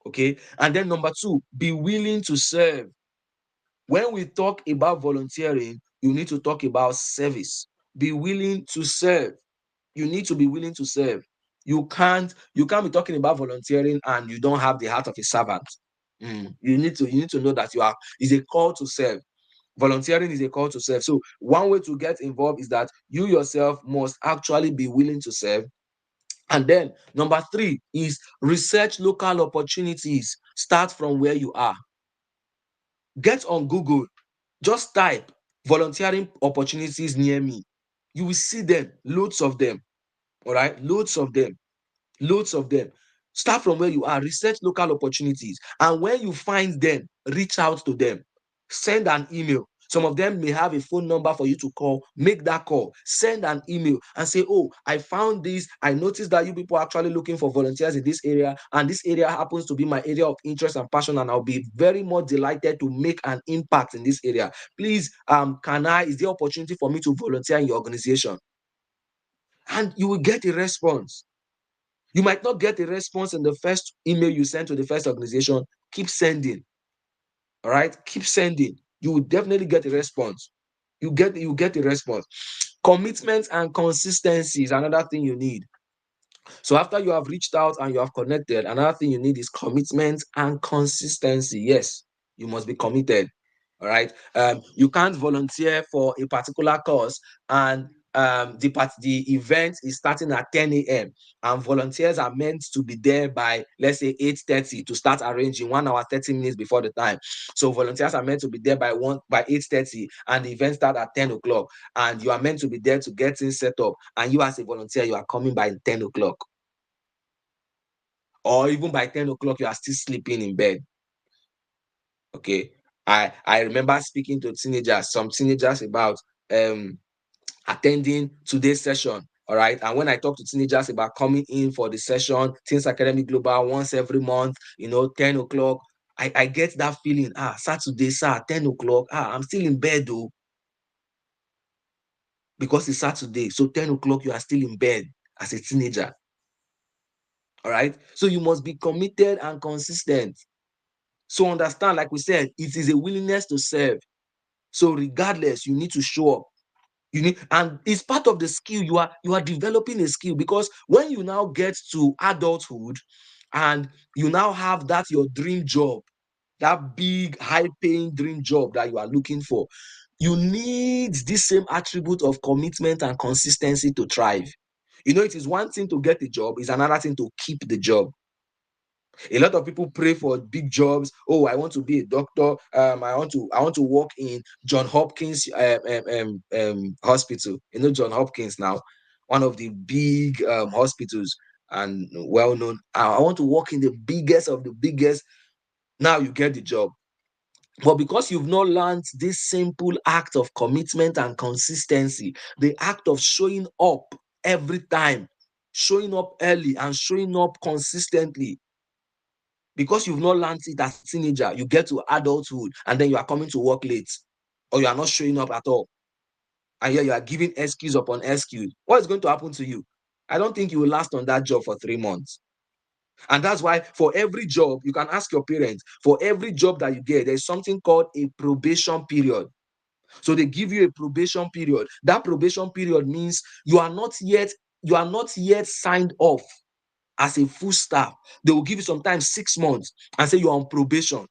Okay. And then number two, be willing to serve. When we talk about volunteering, you need to talk about service. Be willing to serve. You need to be willing to serve. You can't be talking about volunteering and you don't have the heart of a servant. You need to know that you are is a call to serve. Volunteering is a call to serve. So one way to get involved is that you yourself must actually be willing to serve. And then number three is research local opportunities. Start from where you are. Get on Google. Just type volunteering opportunities near me. You will see them, loads of them. All right, loads of them. Loads of them. Start from where you are, research local opportunities. And when you find them, reach out to them. Send an email. Some of them may have a phone number for you to call. Make that call. Send an email and say, oh, I found this. I noticed that you people are actually looking for volunteers in this area. And this area happens to be my area of interest and passion. And I'll be very much delighted to make an impact in this area. Please, is there opportunity for me to volunteer in your organization? And you will get a response. You might not get a response in the first email you send to the first organization. Keep sending. All right. Keep sending. You will definitely get a response. You get a response. Commitment and consistency is another thing you need. So after you have reached out and you have connected, another thing you need is commitment and consistency. Yes, you must be committed. All right. You can't volunteer for a particular cause and the event is starting at 10 a.m. and volunteers are meant to be there by, let's say, 8:30 to start arranging 1 hour 30 minutes before the time. So volunteers are meant to be there by 8:30 and the event start at 10 o'clock, and you are meant to be there to get things set up, and you as a volunteer you are coming by 10 o'clock, or even by 10 o'clock you are still sleeping in bed. Okay. I remember speaking to some teenagers about um attending today's session. All right. And when I talk to teenagers about coming in for the session, Teens Academy Global, once every month, 10 o'clock, I get that feeling. Saturday, sir, 10 o'clock. I'm still in bed though, because it's Saturday. So 10 o'clock, you are still in bed as a teenager. All right. So you must be committed and consistent. So understand, like we said, it is a willingness to serve. So regardless, you need to show up. And it's part of the skill. You are developing a skill, because when you now get to adulthood and you now have that your dream job, that big high-paying dream job that you are looking for, you need this same attribute of commitment and consistency to thrive. It is one thing to get a job, it's another thing to keep the job. A lot of people pray for big jobs. Oh, I want to be a doctor. I want to work in John Hopkins hospital. John Hopkins now, one of the big hospitals and well known. I want to work in the biggest of the biggest. Now you get the job. But because you've not learned this simple act of commitment and consistency, the act of showing up every time, showing up early and showing up consistently, because you've not learned it as a teenager, you get to adulthood and then you are coming to work late, or you are not showing up at all. And yeah, you are giving excuse upon excuse. What is going to happen to you? I don't think you will last on that job for 3 months. And that's why for every job, you can ask your parents, for every job that you get, there's something called a probation period. So they give you a probation period. That probation period means you are not yet signed off as a full staff. They will give you sometimes 6 months and say you're on probation.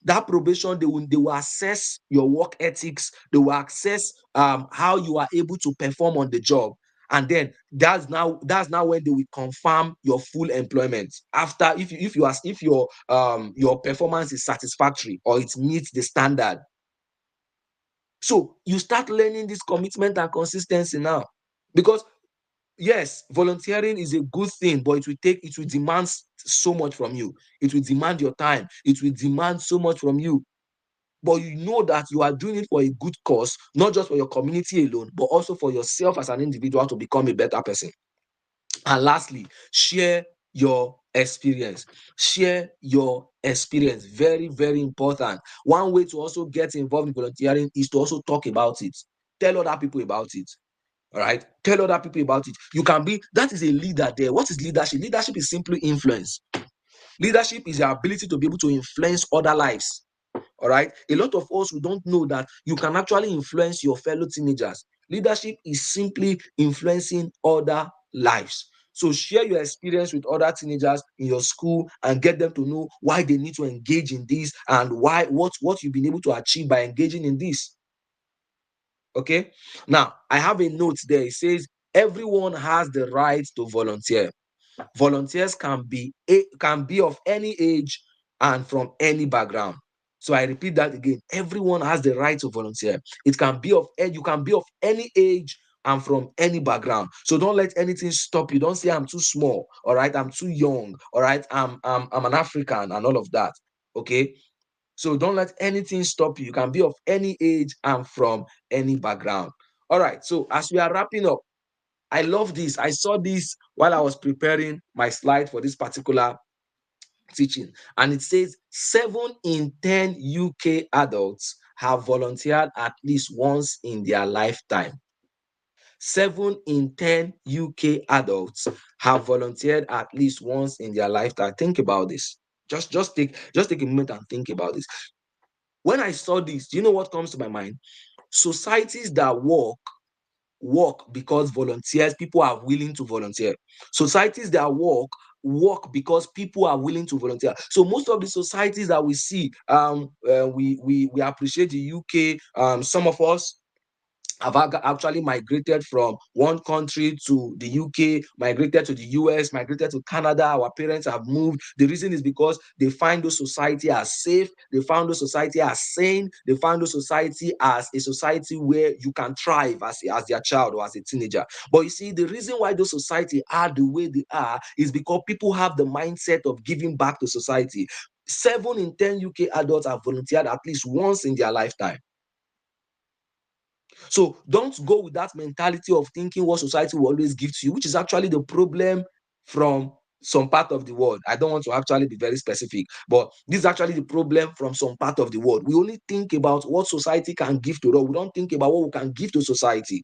That probation, they will assess your work ethics, they will assess how you are able to perform on the job. And then that's now when they will confirm your full employment. After, if your performance is satisfactory or it meets the standard. So you start learning this commitment and consistency now. Because yes, volunteering is a good thing, but it will demand so much from you. It will demand your time, it will demand so much from you. But you know that you are doing it for a good cause, not just for your community alone, but also for yourself as an individual to become a better person. And lastly, share your experience. Share your experience. Very, very important. One way to also get involved in volunteering is to also talk about it. Tell other people about it. All right. Tell other people about it. You can be, that is a leader there. What is leadership? Leadership is simply influence. Leadership is the ability to be able to influence other lives. All right. A lot of us, we don't know that you can actually influence your fellow teenagers. Leadership is simply influencing other lives. So share your experience with other teenagers in your school and get them to know why they need to engage in this and what you've been able to achieve by engaging in this. Okay. Now, I have a note there. It says everyone has the right to volunteer. Volunteers can be of any age and from any background. So I repeat that again. Everyone has the right to volunteer. It can be you can be of any age and from any background. So don't let anything stop you. Don't say I'm too small. All right, I'm too young. All right, I'm an African and all of that. Okay. So don't let anything stop you. You can be of any age and from any background. All right. So as we are wrapping up, I love this. I saw this while I was preparing my slide for this particular teaching. And it says 7 in 10 UK adults have volunteered at least once in their lifetime. 7 in 10 UK adults have volunteered at least once in their lifetime. Think about this. Just take a moment and think about this. When I saw this, do you know what comes to my mind? Societies that work because people are willing to volunteer. Societies that work because people are willing to volunteer. So most of the societies that we see, we appreciate the UK. Some of us have actually migrated from one country to the UK, migrated to the US, migrated to Canada. Our parents have moved. The reason is because they find those society as safe, they found those society as sane, they found those society as a society where you can thrive as their child or as a teenager. But you see, the reason why those society are the way they are is because people have the mindset of giving back to society. 7 in 10 UK adults have volunteered at least once in their lifetime. So don't go with that mentality of thinking what society will always give to you, which is actually the problem from some part of the world. I don't want to actually be very specific, but this is actually the problem from some part of the world. We only think about what society can give to us. We don't think about what we can give to society.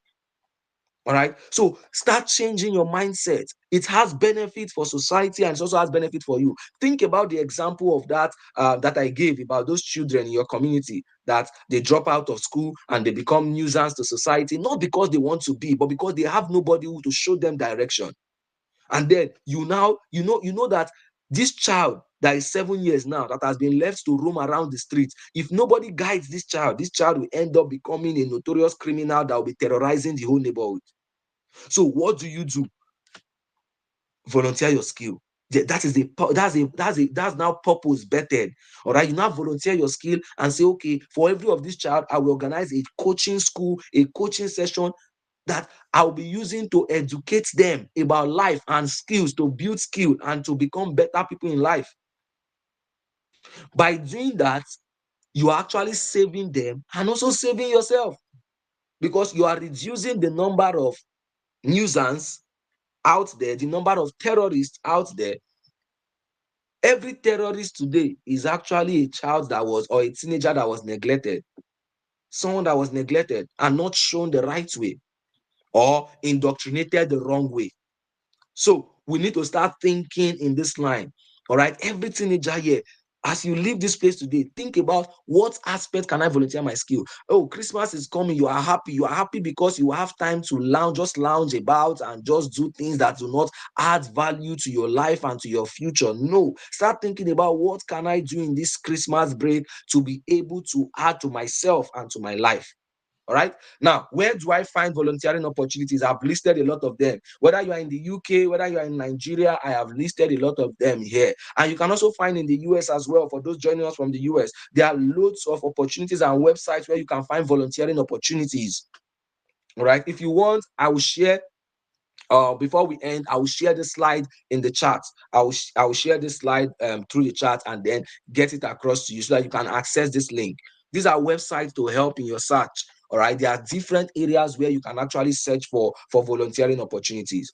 All right. So start changing your mindset. It has benefit for society and it also has benefit for you. Think about the example of that I gave about those children in your community that they drop out of school and they become nuisance to society, not because they want to be, but because they have nobody who to show them direction. And then you know that this child that is 7 years now that has been left to roam around the streets, if nobody guides this child will end up becoming a notorious criminal that will be terrorizing the whole neighborhood. So what do you do? Volunteer your skill. That is that's now purpose bettered. All right, you now volunteer your skill and say, okay, for every of this child, I will organize a coaching school, a coaching session that I'll be using to educate them about life and skills, to build skill and to become better people in life. By doing that, you are actually saving them and also saving yourself, because you are reducing the number of nuisance out there, the number of terrorists out there. Every terrorist today is actually a child that was, or a teenager that was neglected, someone that was neglected and not shown the right way or indoctrinated the wrong way. So we need to start thinking in this line. All right, every teenager here, As you leave this place today, think about what aspect can I volunteer my skill. Oh, Christmas is coming. You are happy. You are happy because you have time to lounge, just lounge about and just do things that do not add value to your life and to your future. No, start thinking about what can I do in this Christmas break to be able to add to myself and to my life. All right. Now, where do I find volunteering opportunities? I've listed a lot of them. Whether you are in the UK, whether you are in Nigeria, I have listed a lot of them here. And you can also find in the US as well. For those joining us from the US, there are loads of opportunities and websites where you can find volunteering opportunities. All right. If you want, I will share before we end, I will share this slide in the chat. I will share this slide through the chat and then get it across to you so that you can access this link. These are websites to help in your search. All right, there are different areas where you can actually search for volunteering opportunities.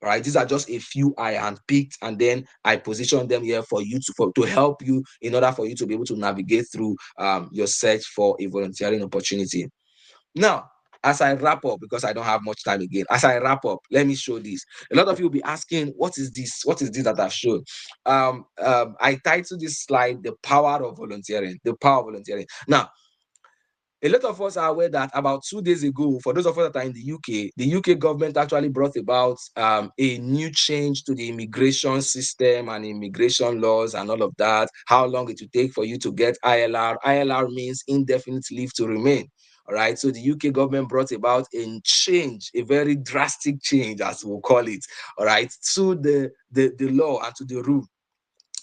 All right, these are just a few I handpicked, and then I position them here for you to help you in order for you to be able to navigate through your search for a volunteering opportunity. Now, as I wrap up, because I don't have much time again, as I wrap up, let me show this. A lot of you will be asking, what is this? What is this that I've shown? I titled this slide, The Power of Volunteering. The Power of Volunteering. Now, a lot of us are aware that about 2 days ago, for those of us that are in the UK government actually brought about a new change to the immigration system and immigration laws and all of that, how long it will take for you to get ILR. ILR means indefinite leave to remain. All right. So the UK government brought about a change, a very drastic change, as we'll call it, all right, to the law and to the rule.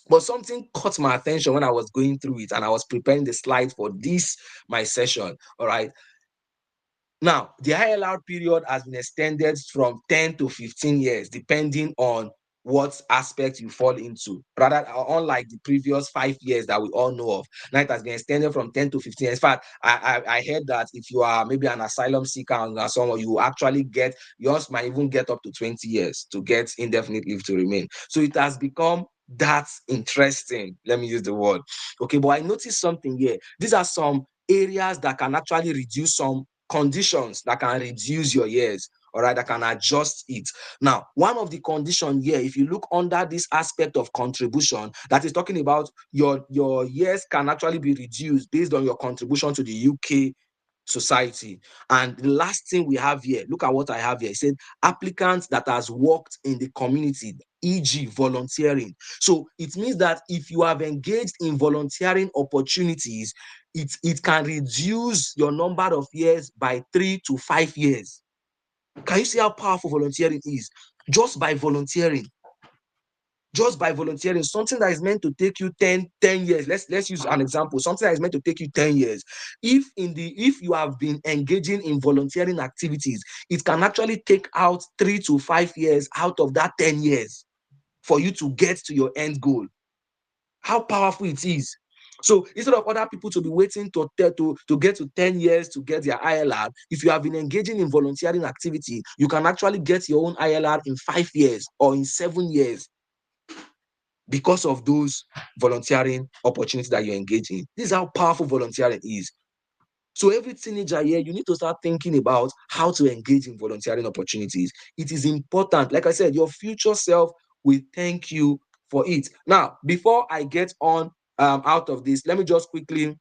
But something caught my attention when I was going through it and I was preparing the slide for this, my session. All right. Now, the ILR period has been extended from 10 to 15 years, depending on what aspect you fall into. Rather, unlike the previous 5 years that we all know of, now it has been extended from 10 to 15 years. In fact, I heard that if you are maybe an asylum seeker or someone, you actually get, yours might even get up to 20 years to get indefinite leave to remain. So it has become that's interesting. Let me use the word. Okay, but I noticed something here. These are some areas that can actually reduce some conditions that can reduce your years, all right, that can adjust it. Now, one of the conditions here, if you look under this aspect of contribution, that is talking about your years can actually be reduced based on your contribution to the UK society. And the last thing we have here, look at what I have here. It said applicants that has worked in the community, e.g. volunteering. So it means that if you have engaged in volunteering opportunities, it can reduce your number of years by 3 to 5 years. Can you see how powerful volunteering is? Just by volunteering. Just by volunteering, something that is meant to take you 10 years. Let's use an example. Something that is meant to take you 10 years. If you have been engaging in volunteering activities, it can actually take out 3 to 5 years out of that 10 years for you to get to your end goal. How powerful it is. So instead of other people to be waiting to get to 10 years to get their ILR, if you have been engaging in volunteering activity, you can actually get your own ILR in 5 years or in 7 years because of those volunteering opportunities that you engage in. This is how powerful volunteering is. So every teenager here, you need to start thinking about how to engage in volunteering opportunities. It is important. Like I said, your future self will thank you for it. Now, before I get on out of this, let me just quickly,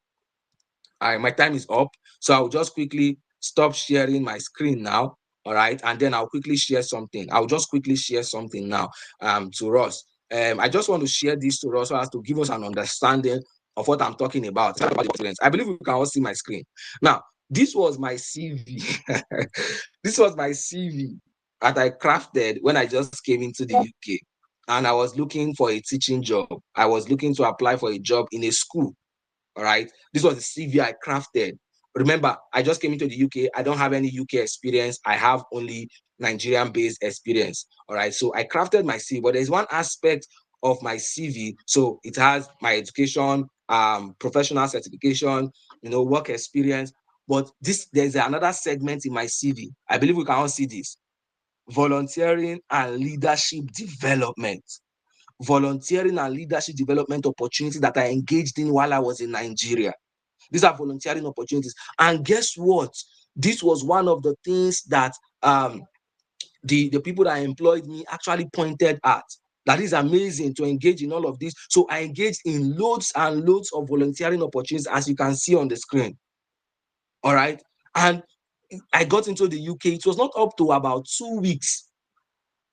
my time is up. So I'll just quickly stop sharing my screen now. All right. And then I'll quickly share something. I'll just quickly share something now to us. I just want to share this to us so as to give us an understanding of what I'm talking about. I believe we can all see my screen. Now, this was my CV. This was my CV that I crafted when I just came into the UK. And I was looking for a teaching job. I was looking to apply for a job in a school. All right. This was the CV I crafted. Remember, I just came into the UK. I don't have any UK experience. I have only Nigerian based experience. All right. So I crafted my CV, but there's one aspect of my CV. So it has my education, professional certification, work experience. But there's another segment in my CV. I believe we can all see this: volunteering and leadership development. Volunteering and leadership development opportunities that I engaged in while I was in Nigeria. These are volunteering opportunities. And guess what? This was one of the things that the people that employed me actually pointed at. That is amazing to engage in all of this. So I engaged in loads and loads of volunteering opportunities, as you can see on the screen. All right. And I got into the UK. It was not up to about 2 weeks.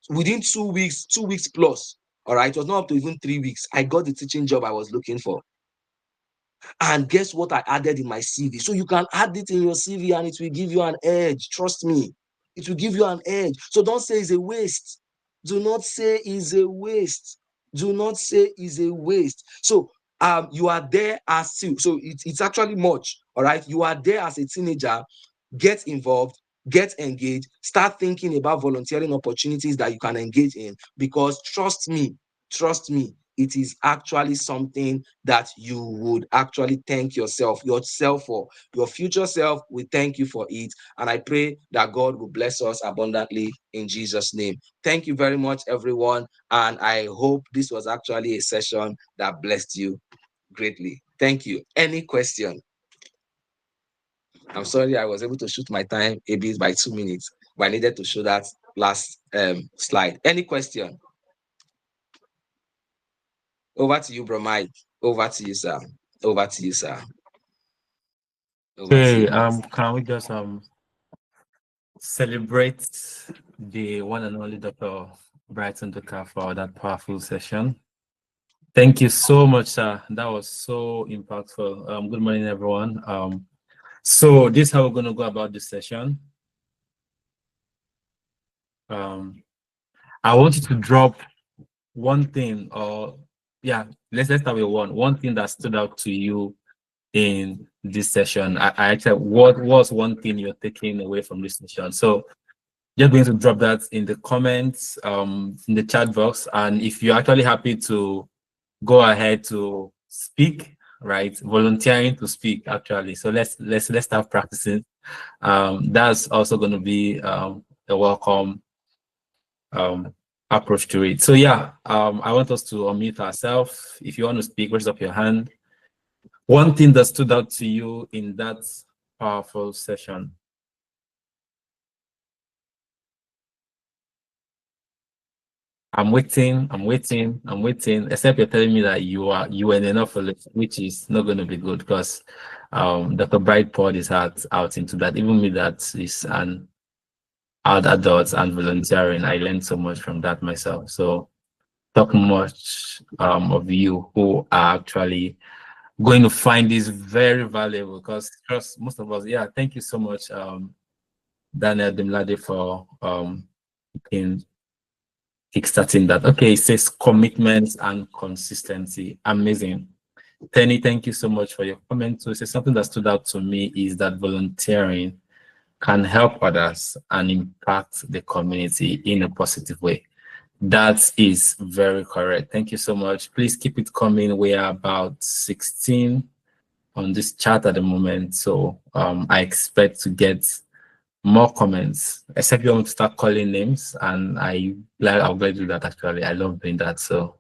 Within 2 weeks, 2 weeks plus, all right, it was not up to even 3 weeks, I got the teaching job I was looking for. And guess what I added in my CV? So you can add it in your CV and it will give you an edge. Trust me, it will give you an edge. So don't say it's a waste. Do not say it's a waste. Do not say it's a waste. So you are there as so it's actually much. All right, you are there as a teenager. Get involved, get engaged, start thinking about volunteering opportunities that you can engage in, because trust me, it is actually something that you would actually thank yourself for. Your future self will thank you for it. And I pray that God will bless us abundantly in Jesus' name. Thank you very much, everyone. And I hope this was actually a session that blessed you greatly. Thank you. Any question? I'm sorry I was able to shoot my time a bit by 2 minutes, but I needed to show that last slide. Any question? Over to you, bro Mike. Over to you, sir. Over to you, sir. Over to Okay, you. can we just celebrate the one and only Dr. Brighton Nduka for that powerful session? Thank you so much, sir. That was so impactful. Good morning, everyone. So this is how we're going to go about this session. I want you to drop one thing, or yeah, let's start with one thing that stood out to you in this session. I actually, what was one thing you're taking away from this session? So just going to drop that in the comments, in the chat box, and if you're actually happy to go ahead to speak, right, volunteering to speak actually. So let's start practicing. That's also going to be a welcome approach to it. So yeah, I want us to unmute ourselves. If you want to speak, raise up your hand. One thing that stood out to you in that powerful session. I'm waiting, except you're telling me that you were in enough, which is not going to be good, because Dr. Bright poured his heart out into that. Even me, that is an adults and volunteering, I learned so much from that myself. So talk much of you who are actually going to find this very valuable, because trust most of us. Yeah, thank you so much, Daniel Demlade, for in kickstarting that. Okay, it says commitment and consistency. Amazing. Tenny, thank you so much for your comment. So it says something that stood out to me is that volunteering can help others and impact the community in a positive way. That is very correct. Thank you so much. Please keep it coming. We are about 16 on this chat at the moment. So I expect to get more comments, except you want to start calling names. And I'll gladly do that actually. I love doing that. So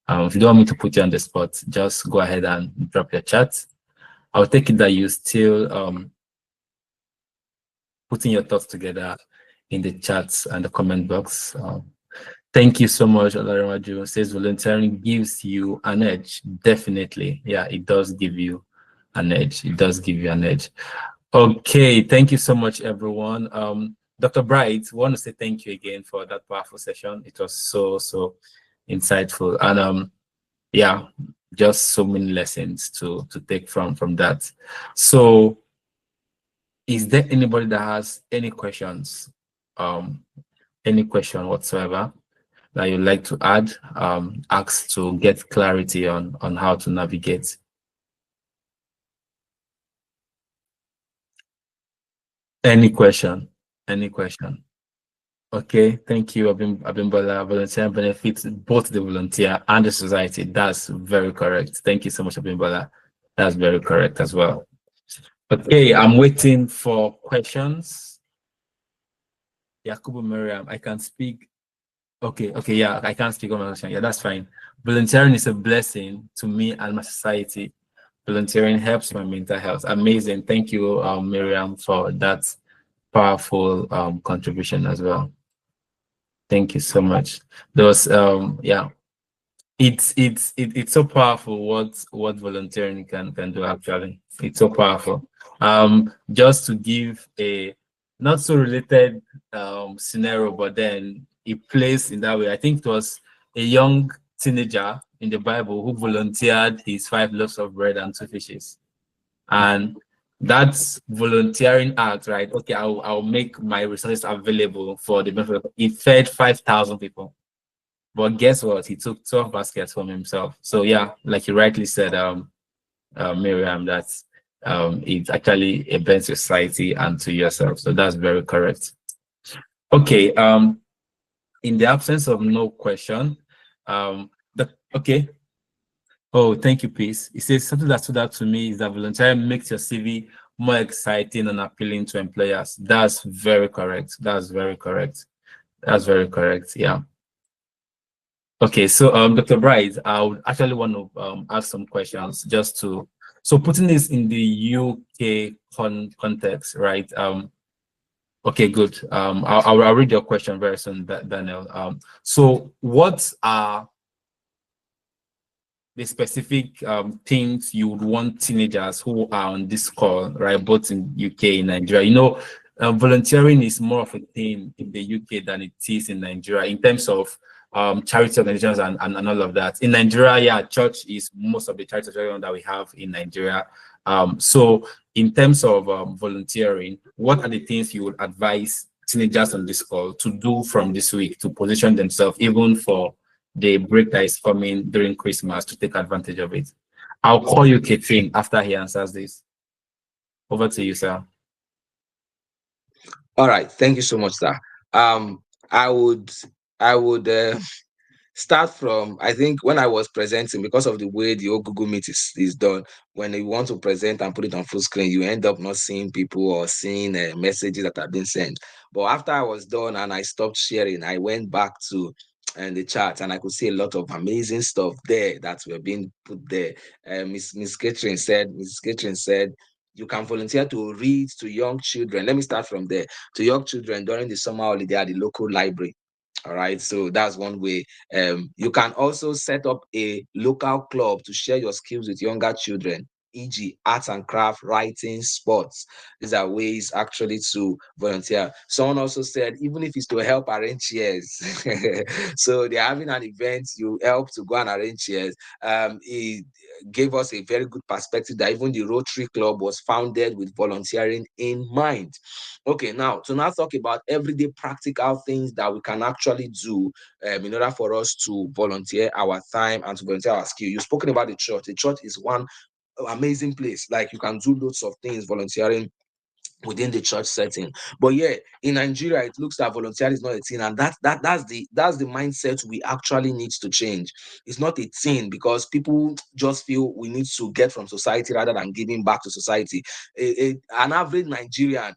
if you don't want me to put you on the spot, just go ahead and drop your chat. I'll take it that you still putting your thoughts together in the chats and the comment box. Thank you so much, Olarimaju. Says volunteering gives you an edge. Definitely. Yeah, it does give you an edge. It does give you an edge. Okay, thank you so much, everyone. Dr. Bright, want to say thank you again for that powerful session. It was so insightful. And yeah, just so many lessons to take from that. So is there anybody that has any questions? Any question whatsoever that you'd like to add, ask to get clarity on how to navigate? Any question? Any question? Okay, thank you, Abimbola. Volunteer benefits both the volunteer and the society. That's very correct. Thank you so much, Abimbola. That's very correct as well. Okay, I'm waiting for questions. Yakubu Miriam, I can speak. Okay, yeah, I can't speak on my question. Yeah, that's fine. Volunteering is a blessing to me and my society. Volunteering helps my mental health. Amazing. Thank you, Miriam, for that powerful contribution as well. Thank you so much. There was yeah, It's so powerful what volunteering can do actually. It's so powerful. Just to give a not so related scenario, but then it plays in that way. I think it was a young teenager in the Bible who volunteered his 5 loaves of bread and 2 fishes. And that's volunteering act, right? Okay, I'll make my resources available for the benefit. He fed 5,000 people. But guess what? He took 12 baskets from himself. So yeah, like you rightly said, Miriam, that's it's actually a benefit to society and to yourself. So that's very correct. Okay. In the absence of no question, the okay. Oh, thank you, Peace. It says something that stood out to me is that volunteering makes your CV more exciting and appealing to employers. That's very correct. That's very correct. That's very correct. Yeah. Okay, so Dr. Bright, I would actually want to ask some questions just to so putting this in the UK context, right? Okay, good. I'll read your question very soon, Daniel. So what are the specific things you would want teenagers who are on this call, right, both in UK and Nigeria? You know, volunteering is more of a thing in the UK than it is in Nigeria in terms of charity organizations and all of that. In Nigeria, yeah, church is most of the charity organizations that we have in Nigeria. So in terms of volunteering, what are the things you would advise teenagers on this call to do from this week to position themselves even for the break that is coming during Christmas to take advantage of it? I'll call you Catherine after he answers this. Over to you, sir. All right, thank you so much, sir. Um, I would I would start from, I think when I was presenting, because of the way the old Google Meet is done, when you want to present and put it on full screen, you end up not seeing people or seeing messages that have been sent. But after I was done and I stopped sharing, I went back to the chat and I could see a lot of amazing stuff there that were being put there. Mrs. Catherine said, you can volunteer to read to young children. Let me start from there. To young children during the summer holiday at the local library. All right, so that's one way. You can also set up a local club to share your skills with younger children, e.g., arts and craft, writing, sports. These are ways actually to volunteer. Someone also said, even if it's to help arrange chairs. So they're having an event, you help to go and arrange chairs. It gave us a very good perspective that even the Rotary Club was founded with volunteering in mind. Okay, now to now talk about everyday practical things that we can actually do in order for us to volunteer our time and to volunteer our skill. You've spoken about the church. The church is one amazing place. Like you can do lots of things volunteering within the church setting. But yeah, in Nigeria, it looks like volunteering is not a thing, and that's the mindset we actually need to change. It's not a thing because people just feel we need to get from society rather than giving back to society. An average Nigerian,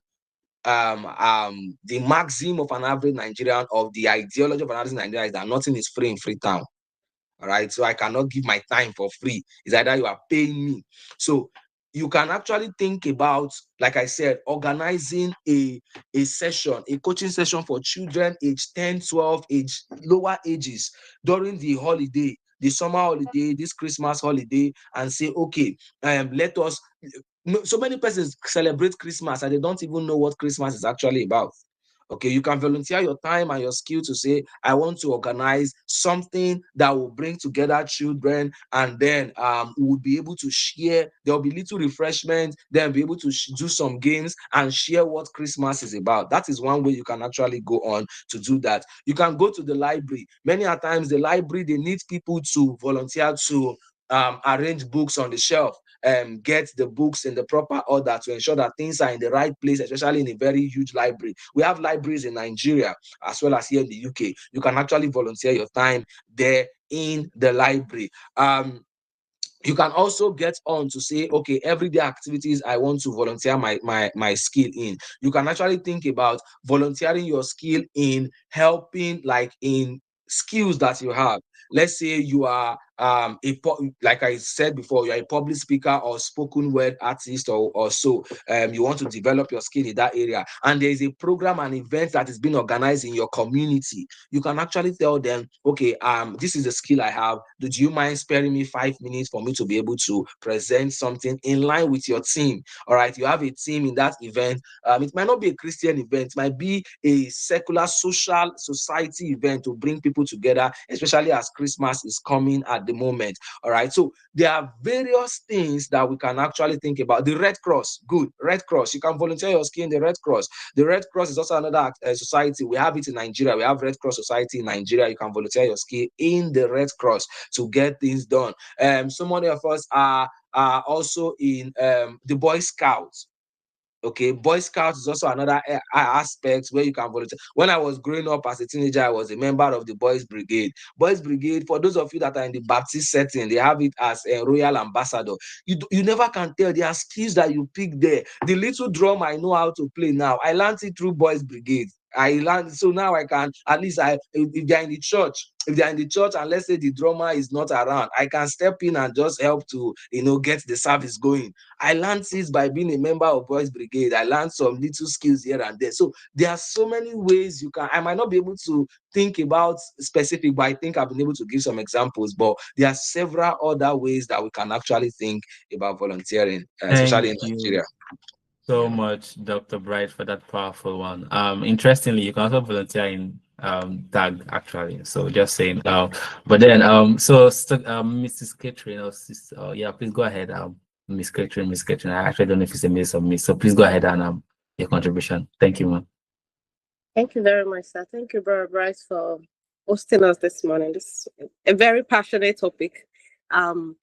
the maxim of an average Nigerian, of the ideology of an average Nigerian, is that nothing is free in Freetown. All right, so I cannot give my time for free. It's either you are paying me. So you can actually think about, like I said, organizing a session, a coaching session for children age 10, 12, age lower ages during the holiday, the summer holiday, this Christmas holiday, and say, okay, let us. So many persons celebrate Christmas and they don't even know what Christmas is actually about. Okay, you can volunteer your time and your skill to say, I want to organize something that will bring together children, and then we will be able to share. There'll be little refreshment, then be able to do some games and share what Christmas is about. That is one way you can actually go on to do that. You can go to the library. Many a times the library, they need people to volunteer to arrange books on the shelf, get the books in the proper order to ensure that things are in the right place, especially in a very huge library. We have libraries in Nigeria as well as here in the UK. You can actually volunteer your time there in the library. You can also get on to say, okay, everyday activities I want to volunteer my skill in. You can actually think about volunteering your skill in helping, like in skills that you have. Let's say you are like I said before, you're a public speaker or spoken word artist or so, you want to develop your skill in that area, and there is a program and event that is being organized in your community, you can actually tell them, okay, this is a skill I have. Do you mind sparing me 5 minutes for me to be able to present something in line with your team? All right, you have a team in that event. It might not be a Christian event, it might be a secular social society event to bring people together, especially as Christmas is coming at the moment. All right, so there are various things that we can actually think about. The Red Cross, good. Red Cross, you can volunteer your skill in the Red Cross. The Red Cross is also another society. We have it in Nigeria. We have Red Cross Society in Nigeria. You can volunteer your skill in the Red Cross to get things done. So many of us are also in the Boy Scouts. Okay, Boy Scouts is also another aspect where you can volunteer. When I was growing up as a teenager, I was a member of the Boys Brigade. Boys Brigade, for those of you that are in the Baptist setting, they have it as a royal ambassador. You never can tell. There are skills that you pick there. The little drum I know how to play now, I learned it through Boys Brigade. I learned, so now I can, at least if they're in the church, and let's say the drummer is not around, I can step in and just help to get the service going. I learned this by being a member of Boys Brigade. I learned some little skills here and there. So there are so many ways you can. I might not be able to think about specific, but I think I've been able to give some examples. But there are several other ways that we can actually think about volunteering, especially in Thank you Nigeria. so much, Dr. Bright, for that powerful one. Interestingly, you can also volunteer in tag actually. So just saying. But then Mrs. Catherine or sister, yeah, please go ahead. Miss Catherine. I actually don't know if it's a miss or miss. So please go ahead and your contribution. Thank you, ma'am. Thank you very much, sir. Thank you, Brother Bryce, for hosting us this morning. This is a very passionate topic. Um,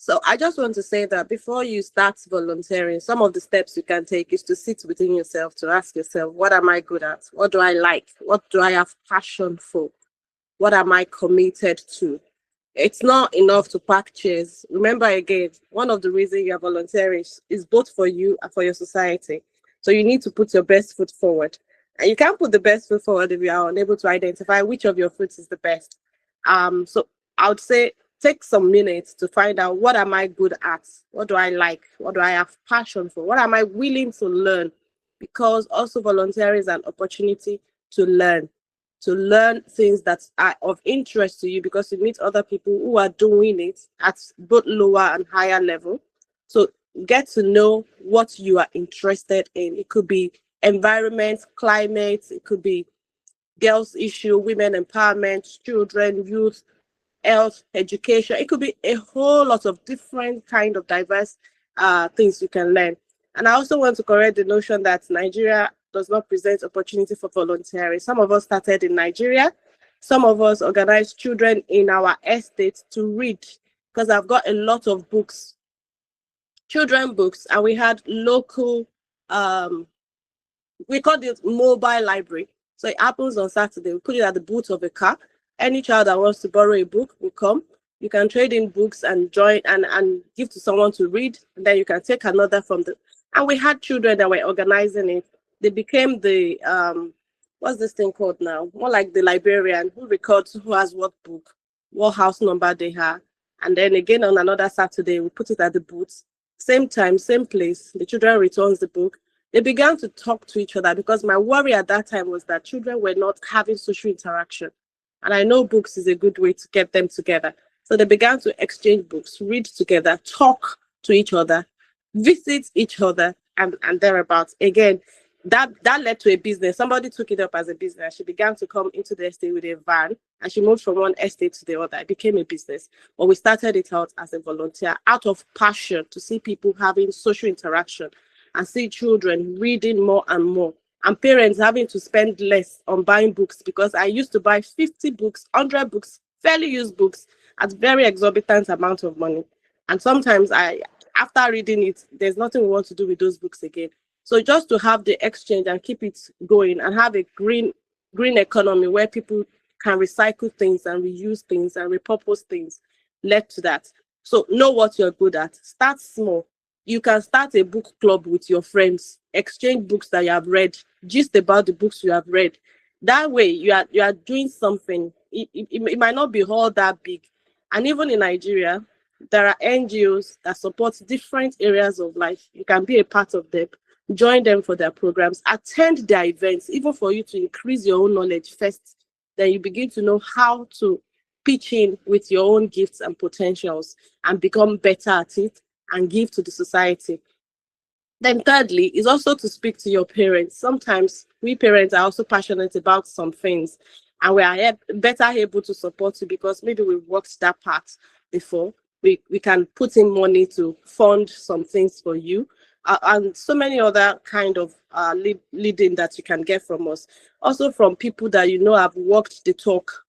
so I just want to say that before you start volunteering, some of the steps you can take is to sit within yourself, to ask yourself, what am I good at? What do I like? What do I have passion for? What am I committed to? It's not enough to pack chairs. Remember again, one of the reasons you are volunteering is both for you and for your society. So you need to put your best foot forward. And you can't put the best foot forward if you are unable to identify which of your foods is the best. So I would say take some minutes to find out, what am I good at? What do I like? What do I have passion for? What am I willing to learn? Because also volunteering is an opportunity to learn things that are of interest to you, because you meet other people who are doing it at both lower and higher level. So get to know what you are interested in. It could be environment, climate, it could be girls issue, women empowerment, children, youth, health, education. It could be a whole lot of different kind of diverse things you can learn. And I also want to correct the notion that Nigeria does not present opportunity for volunteering. Some of us started in Nigeria. Some of us organized children in our estates to read, because I've got a lot of books, children books, and we had local, we called it mobile library. So it happens on Saturday. We put it at the boot of a car. Any child that wants to borrow a book will come. You can trade in books and join and give to someone to read. And then you can take another from the. And we had children that were organizing it. They became the what's this thing called now? More like the librarian who records who has what book, what house number they have. And then again on another Saturday, we put it at the booth. Same time, same place. The children returns the book. They began to talk to each other, because my worry at that time was that children were not having social interaction. And I know books is a good way to get them together. So they began to exchange books, read together, talk to each other, visit each other, and thereabouts. Again, that led to a business. Somebody took it up as a business. She began to come into the estate with a van, and she moved from one estate to the other. It became a business. But we started it out as a volunteer, out of passion to see people having social interaction and see children reading more and more, and parents having to spend less on buying books, because I used to buy 50 books, 100 books, fairly used books at very exorbitant amount of money. And sometimes after reading it, there's nothing we want to do with those books again. So just to have the exchange and keep it going and have a green economy where people can recycle things and reuse things and repurpose things led to that. So know what you're good at. Start small. You can start a book club with your friends, exchange books that you have read, gist about the books you have read. That way you are doing something. It might not be all that big, And even in Nigeria, there are NGOs that support different areas of life. You can be a part of them, join them for their programs, attend their events, even for you to increase your own knowledge first. Then you begin to know how to pitch in with your own gifts and potentials and become better at it and give to the society. Then thirdly is also to speak to your parents. Sometimes we parents are also passionate about some things and we are better able to support you because maybe we've worked that part before. We can put in money to fund some things for you and so many other kind of leading that you can get from us. Also from people that you know have walked the talk.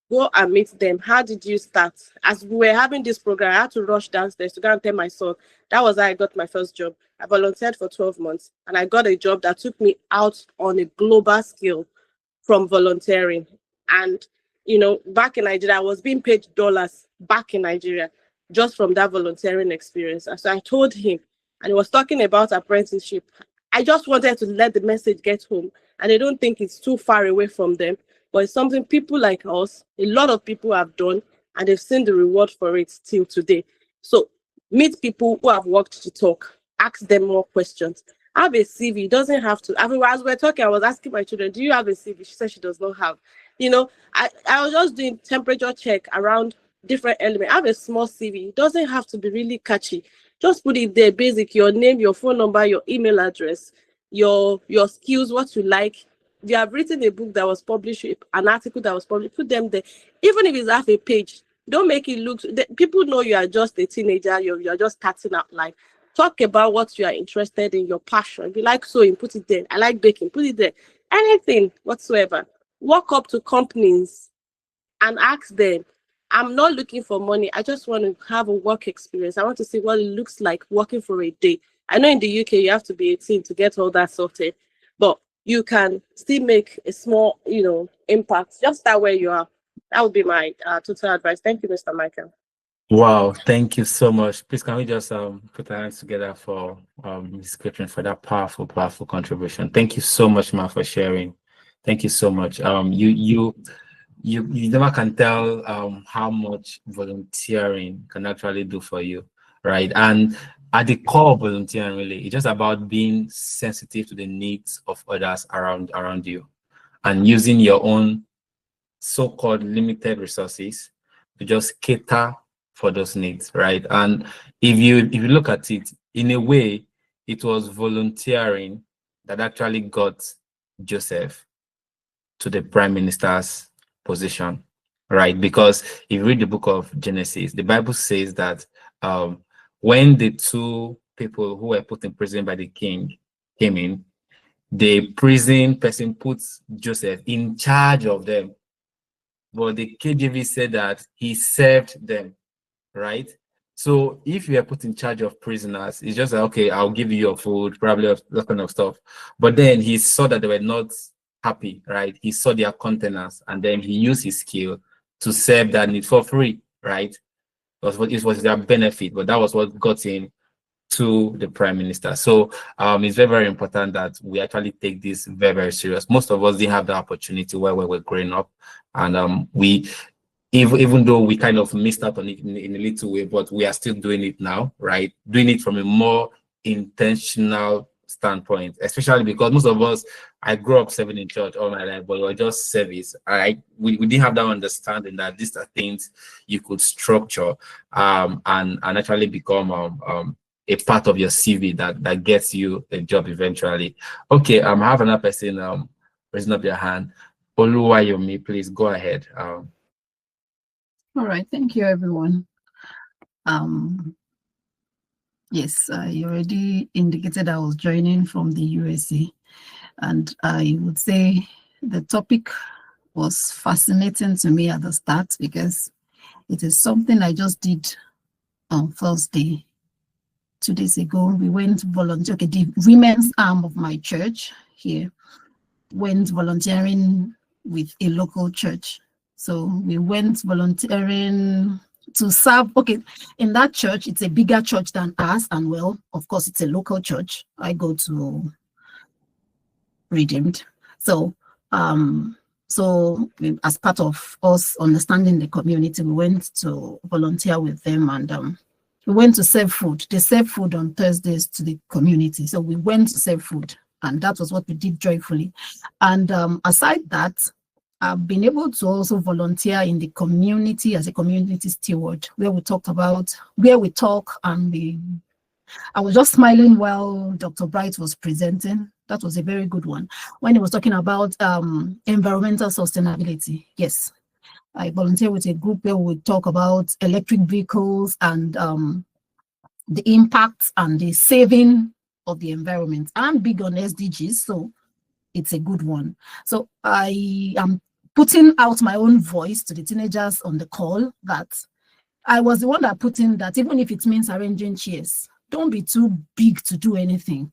Go and meet them. How did you start? As we were having this program, I had to rush downstairs to go and tell my son. That was how I got my first job. I volunteered for 12 months and I got a job that took me out on a global scale from volunteering. And, you know, back in Nigeria, I was being paid dollars back in Nigeria just from that volunteering experience. And so I told him, and he was talking about apprenticeship. I just wanted to let the message get home. And I don't think it's too far away from them. But it's something people like us, a lot of people have done, and they've seen the reward for it till today. So meet people who have walked the talk, ask them more questions. Have a CV. It doesn't have to. I mean, as we were talking, I was asking my children, do you have a CV? She said she does not have. You know, I was just doing temperature check around different elements. I have a small CV. It doesn't have to be really catchy. Just put it there, basic, your name, your phone number, your email address, your skills, what you like. If you have written a book that was published, an article that was published, put them there. Even if it's half a page, don't make it look, people know you are just a teenager, you're just starting out life. Talk about what you are interested in, your passion. If you like sewing, put it there. I like baking, put it there. Anything whatsoever. Walk up to companies and ask them, I'm not looking for money. I just want to have a work experience. I want to see what it looks like working for a day. I know in the UK, you have to be 18 to get all that sorted, but you can still make a small, impact. Just start where you are. That would be my total advice. Thank you, Mr. Michael. Wow, thank you so much. Please, can we just put our hands together for Ms. Catherine for that powerful contribution. Thank you so much, Ma, for sharing. Thank you so much. You never can tell how much volunteering can actually do for you, right? And at the core of volunteering, really, it's just about being sensitive to the needs of others around you, and using your own so-called limited resources to just cater for those needs, right? And if you look at it, in a way, it was volunteering that actually got Joseph to the prime minister's position, right? Because if you read the book of Genesis, the Bible says that when the two people who were put in prison by the king came in, the prison person puts Joseph in charge of them. But the KJV said that he served them, right? So if you are put in charge of prisoners, it's just like, okay, I'll give you your food, probably that kind of stuff. But then he saw that they were not happy, right? He saw their containers, and then he used his skill to serve that need for free, right? It was their benefit, but that was what got him to the prime minister. So it's very, very important that we actually take this very, very serious. Most of us didn't have the opportunity while we were growing up, and we, even though we kind of missed out on it in a little way, but we are still doing it now, right? Doing it from a more intentional standpoint, especially because most of us, I grew up serving in church all my life, but it was just service. We didn't have that understanding that these are things you could structure and actually become a part of your CV that gets you a job eventually. Okay, I have another person raising up their hand. Oluwayomi, please go ahead. All right, thank you, everyone. Yes, I already indicated I was joining from the USA, and I would say the topic was fascinating to me at the start because it is something I just did on Thursday. 2 days ago, we went volunteer. Okay, the women's arm of my church here went volunteering with a local church. So we went volunteering to serve. Okay, in that church, it's a bigger church than us, and well, of course, it's a local church. I go to Redeemed. So So as part of us understanding the community, we went to volunteer with them, and we went to serve food. They serve food on Thursdays to the community. So we went to serve food, and that was what we did joyfully. And aside that, I've been able to also volunteer in the community as a community steward, where we talk, and I was just smiling while Dr. Bright was presenting. That was a very good one. When he was talking about environmental sustainability. Yes, I volunteer with a group where we talk about electric vehicles and the impact and the saving of the environment. I'm big on SDGs, so it's a good one. So I am putting out my own voice to the teenagers on the call that I was the one that put in that even if it means arranging chairs, don't be too big to do anything.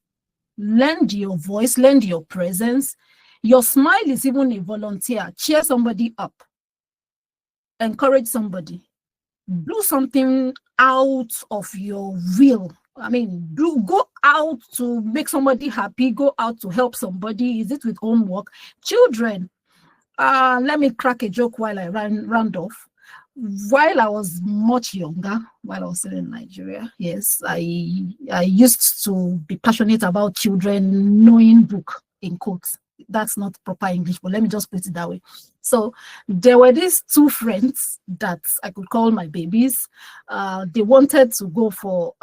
Lend your voice, lend your presence. Your smile is even a volunteer. Cheer somebody up. Encourage somebody. Do something out of your will. I mean, go out to make somebody happy. Go out to help somebody. Is it with homework? Children, let me crack a joke while I round off. While I was much younger, while I was still in Nigeria, yes, I used to be passionate about children knowing book, in quotes. That's not proper English, but let me just put it that way. So there were these two friends that I could call my babies. They wanted to go for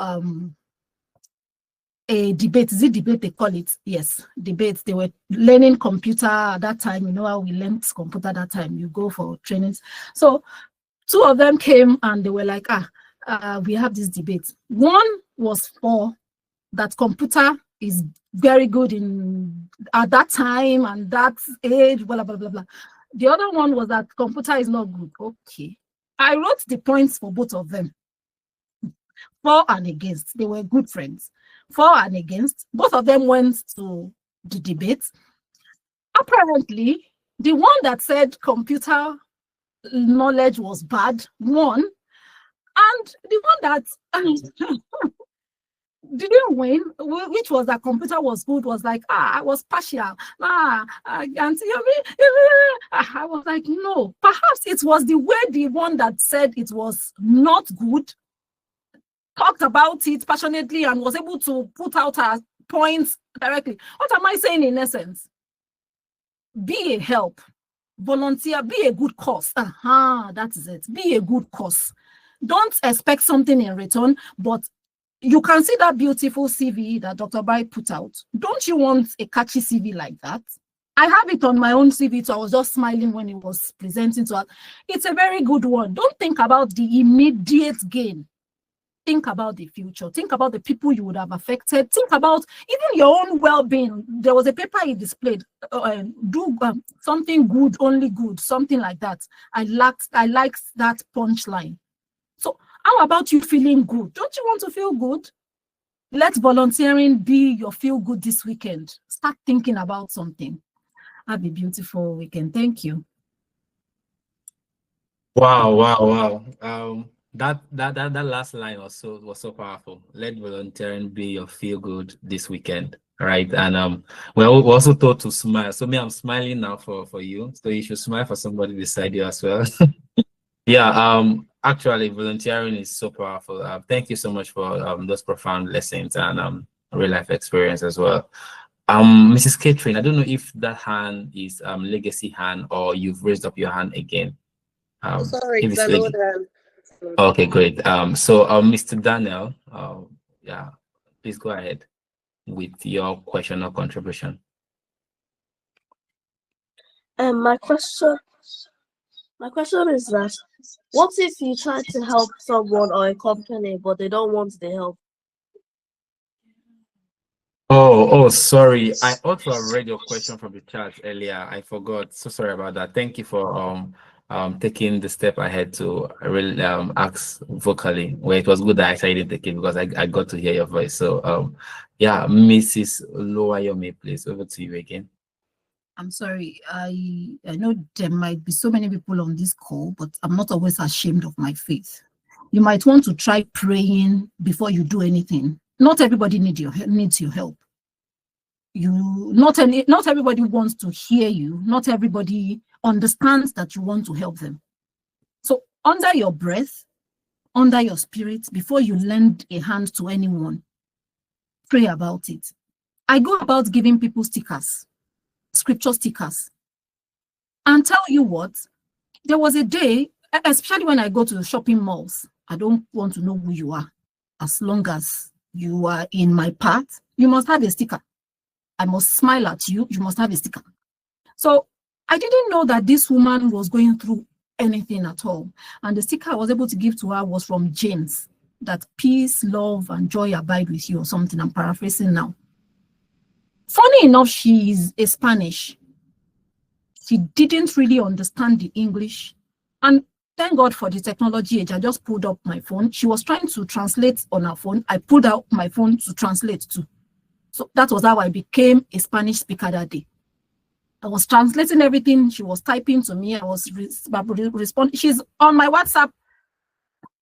a debate. Is it debate they call it? Yes, debate. They were learning computer at that time. You know how we learned computer at that time. You go for trainings. So two of them came and they were like, we have this debate. One was for that computer is very good at that time and that age, blah, blah, blah, blah. The other one was that computer is not good. Okay. I wrote the points for both of them. For and against. They were good friends. For and against. Both of them went to the debate. Apparently, the one that said computer knowledge was bad won, and the one that didn't win, which was that computer was good, was like, I was partial. I was like, no, perhaps it was the way the one that said it was not good talked about it passionately and was able to put out her points directly. What am I saying in essence? Be a help. Volunteer, be a good cause. That is it. Be a good cause. Don't expect something in return, but you can see that beautiful CV that Dr. Bai put out. Don't you want a catchy CV like that? I have it on my own CV, so I was just smiling when he was presenting to us. It's a very good one. Don't think about the immediate gain. Think about the future. Think about the people you would have affected. Think about even your own well-being. There was a paper he displayed. Do something good, only good, something like that. I liked that punchline. So how about you feeling good? Don't you want to feel good? Let volunteering be your feel good this weekend. Start thinking about something. Have a beautiful weekend. Thank you. Wow. That last line was so powerful. Let volunteering be your feel good this weekend, right? And we're also taught to smile. So me, I'm smiling now for you. So you should smile for somebody beside you as well. Yeah. Actually, volunteering is so powerful. Thank you so much for those profound lessons and real life experience as well. Mrs. Catherine, I don't know if that hand is legacy hand or you've raised up your hand again. Sorry, if it's it's an leg- old hand. Okay, great. So Mr. Daniel, yeah, please go ahead with your question or contribution. My question is that what if you try to help someone or a company but they don't want the help? Oh, sorry. I ought to have read your question from the chat earlier. I forgot. So sorry about that. Thank you for taking the step ahead to really ask vocally. Well, it was good that I actually didn't take it because I got to hear your voice. So yeah, Mrs. Loayome, please, over to you again. I'm sorry. I know there might be so many people on this call, but I'm not always ashamed of my faith. You might want to try praying before you do anything. Not everybody needs your help. Not everybody wants to hear you. Not everybody understands that you want to help them. So under your breath, under your spirit, before you lend a hand to anyone, pray about it. I go about giving people stickers, scripture stickers. And tell you what, there was a day, especially when I go to the shopping malls, I don't want to know who you are. As long as you are in my path, you must have a sticker. I must smile at you, you must have a sticker. So I didn't know that this woman was going through anything at all. And the sticker I was able to give to her was from James, that peace, love, and joy abide with you, or something. I'm paraphrasing now. Funny enough, she is a Spanish. She didn't really understand the English. And thank God for the technology age. I just pulled up my phone. She was trying to translate on her phone. I pulled out my phone to translate too. So that was how I became a Spanish speaker that day. I was translating everything. She was typing to me. I was responding. She's on my WhatsApp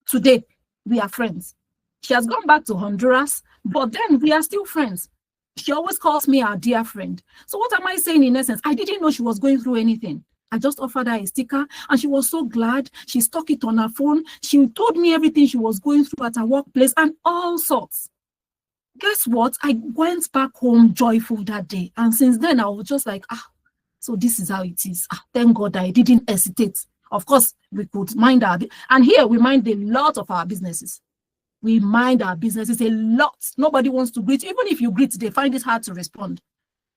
today. We are friends. She has gone back to Honduras, but then we are still friends. She always calls me our dear friend. So what am I saying in essence? I didn't know she was going through anything. I just offered her a sticker and she was so glad. She stuck it on her phone. She told me everything she was going through at her workplace and all sorts. Guess what? I went back home joyful that day. And since then, I was just like, so this is how it is. Thank God I didn't hesitate. Of course, we could mind our, and here we mind a lot of our businesses. We mind our businesses a lot. Nobody wants to greet. Even if you greet, they find it hard to respond.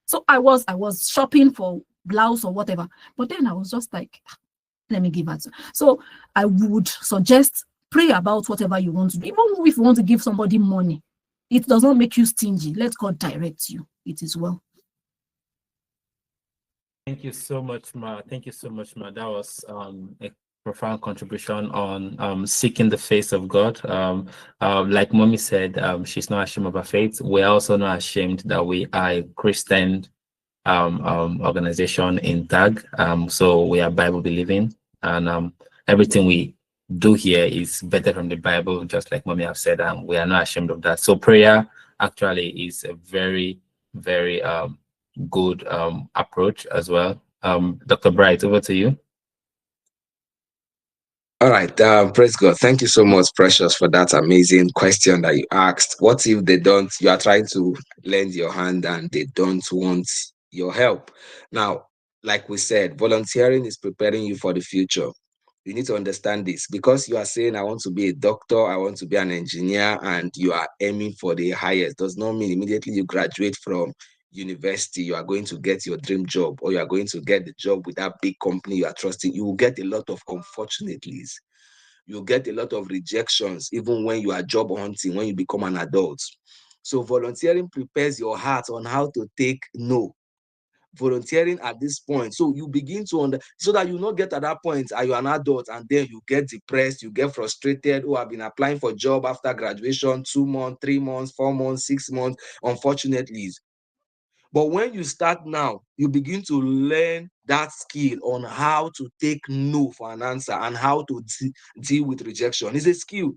So I was shopping for blouse or whatever. But then I was just like, let me give her. So I would suggest pray about whatever you want to do. Even if you want to give somebody money, it does not make you stingy. Let God direct you. It is well. Thank you so much, Ma. Thank you so much, Ma. That was a profound contribution on seeking the face of God. Like Mommy said, she's not ashamed of her faith. We're also not ashamed that we are a Christian organization in TAG. So we are Bible believing, and everything we do here is better from the Bible, just like Mommy have said, and we are not ashamed of that. So prayer actually is a very, very good approach as well. Dr. Bright, over to you. All right, praise God. Thank you so much, Precious, for that amazing question that you asked. What if they don't, you are trying to lend your hand and they don't want your help? Now, like we said, volunteering is preparing you for the future. You need to understand this because you are saying, I want to be a doctor, I want to be an engineer, and you are aiming for the highest. Does not mean immediately you graduate from university, you are going to get your dream job or you are going to get the job with that big company you are trusting. You will get a lot of unfortunately's. You'll get a lot of rejections, even when you are job hunting, when you become an adult. So volunteering prepares your heart on how to take no. Volunteering at this point, so you begin to so that you not get at that point are you an adult and then you get depressed, you get frustrated. Who have been applying for job after graduation 2 months, 3 months, 4 months, 6 months, unfortunately. But when you start now, you begin to learn that skill on how to take no for an answer and how to deal with rejection. It's a skill.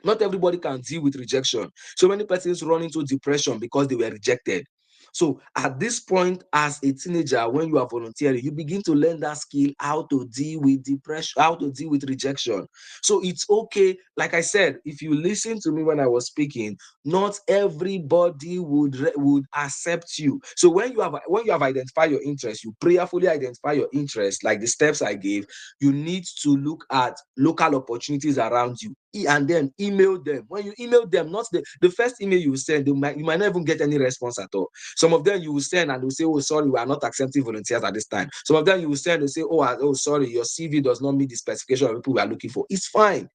Not everybody can deal with rejection. So many persons run into depression because they were rejected. So at this point, as a teenager, when you are volunteering, you begin to learn that skill, how to deal with depression, how to deal with rejection. So it's okay. Like I said, if you listen to me when I was speaking, not everybody would accept you. So when you have identified your interest, you prayerfully identify your interest, like the steps I gave, you need to look at local opportunities around you and then email them. When you email them, not the first email you send, you might not even get any response at all. Some of them you will send and they'll say, oh, sorry, we are not accepting volunteers at this time. Some of them you will send and say, oh, sorry, your CV does not meet the specification of people we are looking for. It's fine.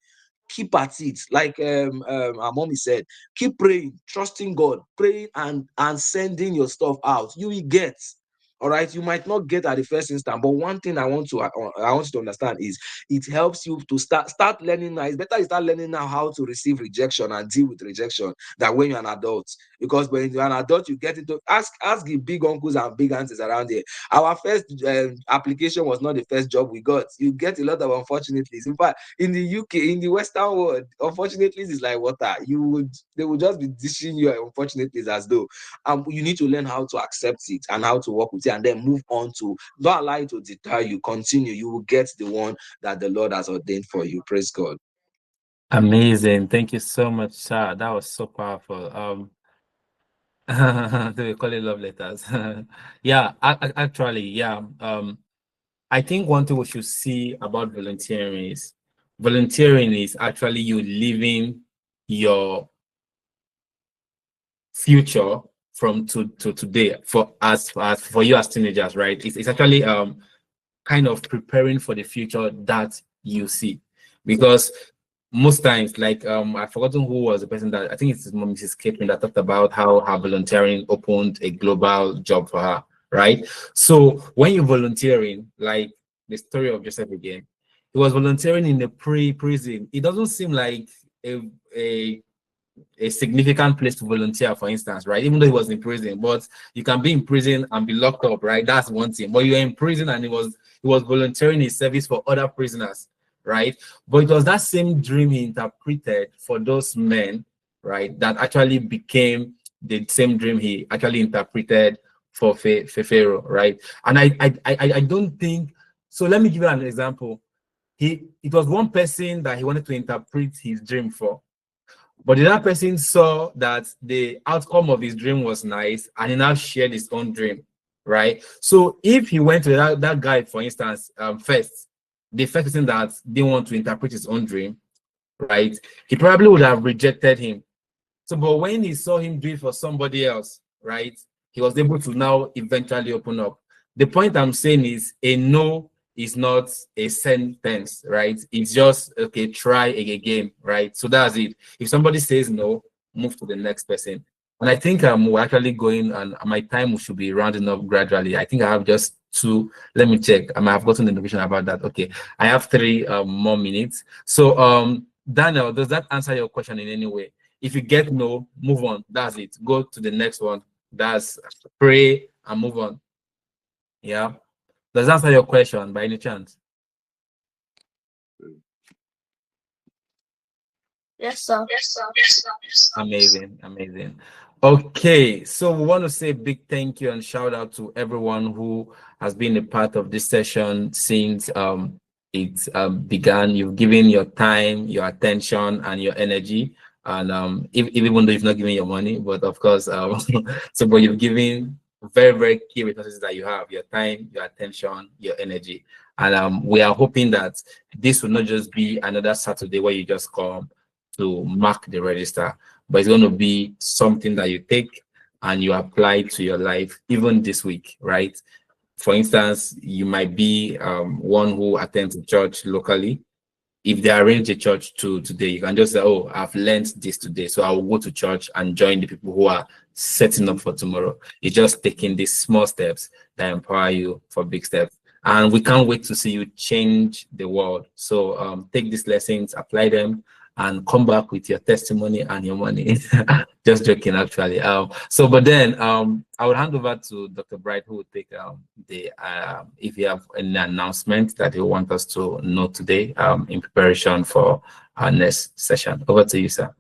Keep at it. Like our mommy said, keep praying, trusting God, praying and sending your stuff out. You will get. All right, you might not get at the first instance, but one thing I want you to understand is it helps you to start learning now. It's better you start learning now how to receive rejection and deal with rejection than when you're an adult. Because when you're an adult, you get into ask the big uncles and big aunties around here. Our first application was not the first job we got. You get a lot of unfortunately. In fact, in the UK, in the Western world, unfortunately is like water. They would just be dishing you unfortunately as though you need to learn how to accept it and how to work with it. opportunity and then move on to. Don't allow it to deter you. Continue. You will get the one that the Lord has ordained for you. Praise God. Amazing. Thank you so much, sir. That was so powerful. They call it love letters. Yeah, actually, yeah. I think one thing we should see about volunteering is actually you living your future from to today for as for you as teenagers, right? It's actually kind of preparing for the future that you see, because most times, like I've forgotten who was the person that, I think it's Mrs. Caitlin, that talked about how her volunteering opened a global job for her, right? So when you're volunteering, like the story of Joseph again, he was volunteering in a prison. It doesn't seem like a, a a significant place to volunteer, for instance, right? Even though he was in prison, but you can be in prison and be locked up, right? That's one thing. But you're in prison and he was volunteering his service for other prisoners, right? But it was that same dream he interpreted for those men, right? That actually became the same dream he actually interpreted for Pharaoh, right? And I don't think so. Let me give you an example. It was one person that he wanted to interpret his dream for. But the other person saw that the outcome of his dream was nice and he now shared his own dream, right? So if he went to that guy, for instance, first, the first person that didn't want to interpret his own dream, right, he probably would have rejected him. So, but when he saw him do it for somebody else, right, he was able to now eventually open up. The point I'm saying is a no is not a sentence, right? It's just, okay, try again, right? So that's it. If somebody says no, move to the next person. And I think we're actually going, and my time should be rounding up gradually. I think I have just two. Let me check. I might have gotten the information about that. Okay, I have 3 more minutes. So, Daniel, does that answer your question in any way? If you get no, move on. That's it. Go to the next one. That's pray and move on. Yeah. Does that answer your question by any chance? Yes, sir. Amazing, amazing. Okay, so we want to say a big thank you and shout out to everyone who has been a part of this session since it began. You've given your time, your attention, and your energy. And even though you've not given your money, but of course, so but you've given very, very key resources that you have: your time, your attention, your energy. And we are hoping that this will not just be another Saturday where you just come to mark the register, but it's going to be something that you take and you apply to your life even this week, right? For instance, you might be one who attends a church locally. If they arrange a church to today, you can just say, oh, I've learned this today, so I will go to church and join the people who are setting up for tomorrow. It's just taking these small steps that empower you for big steps. And we can't wait to see you change the world. So take these lessons, apply them, and come back with your testimony and your money. Just joking, actually. But then I will hand over to Dr. Bright, who will take the if you have any announcement that you want us to know today in preparation for our next session. Over to you, sir.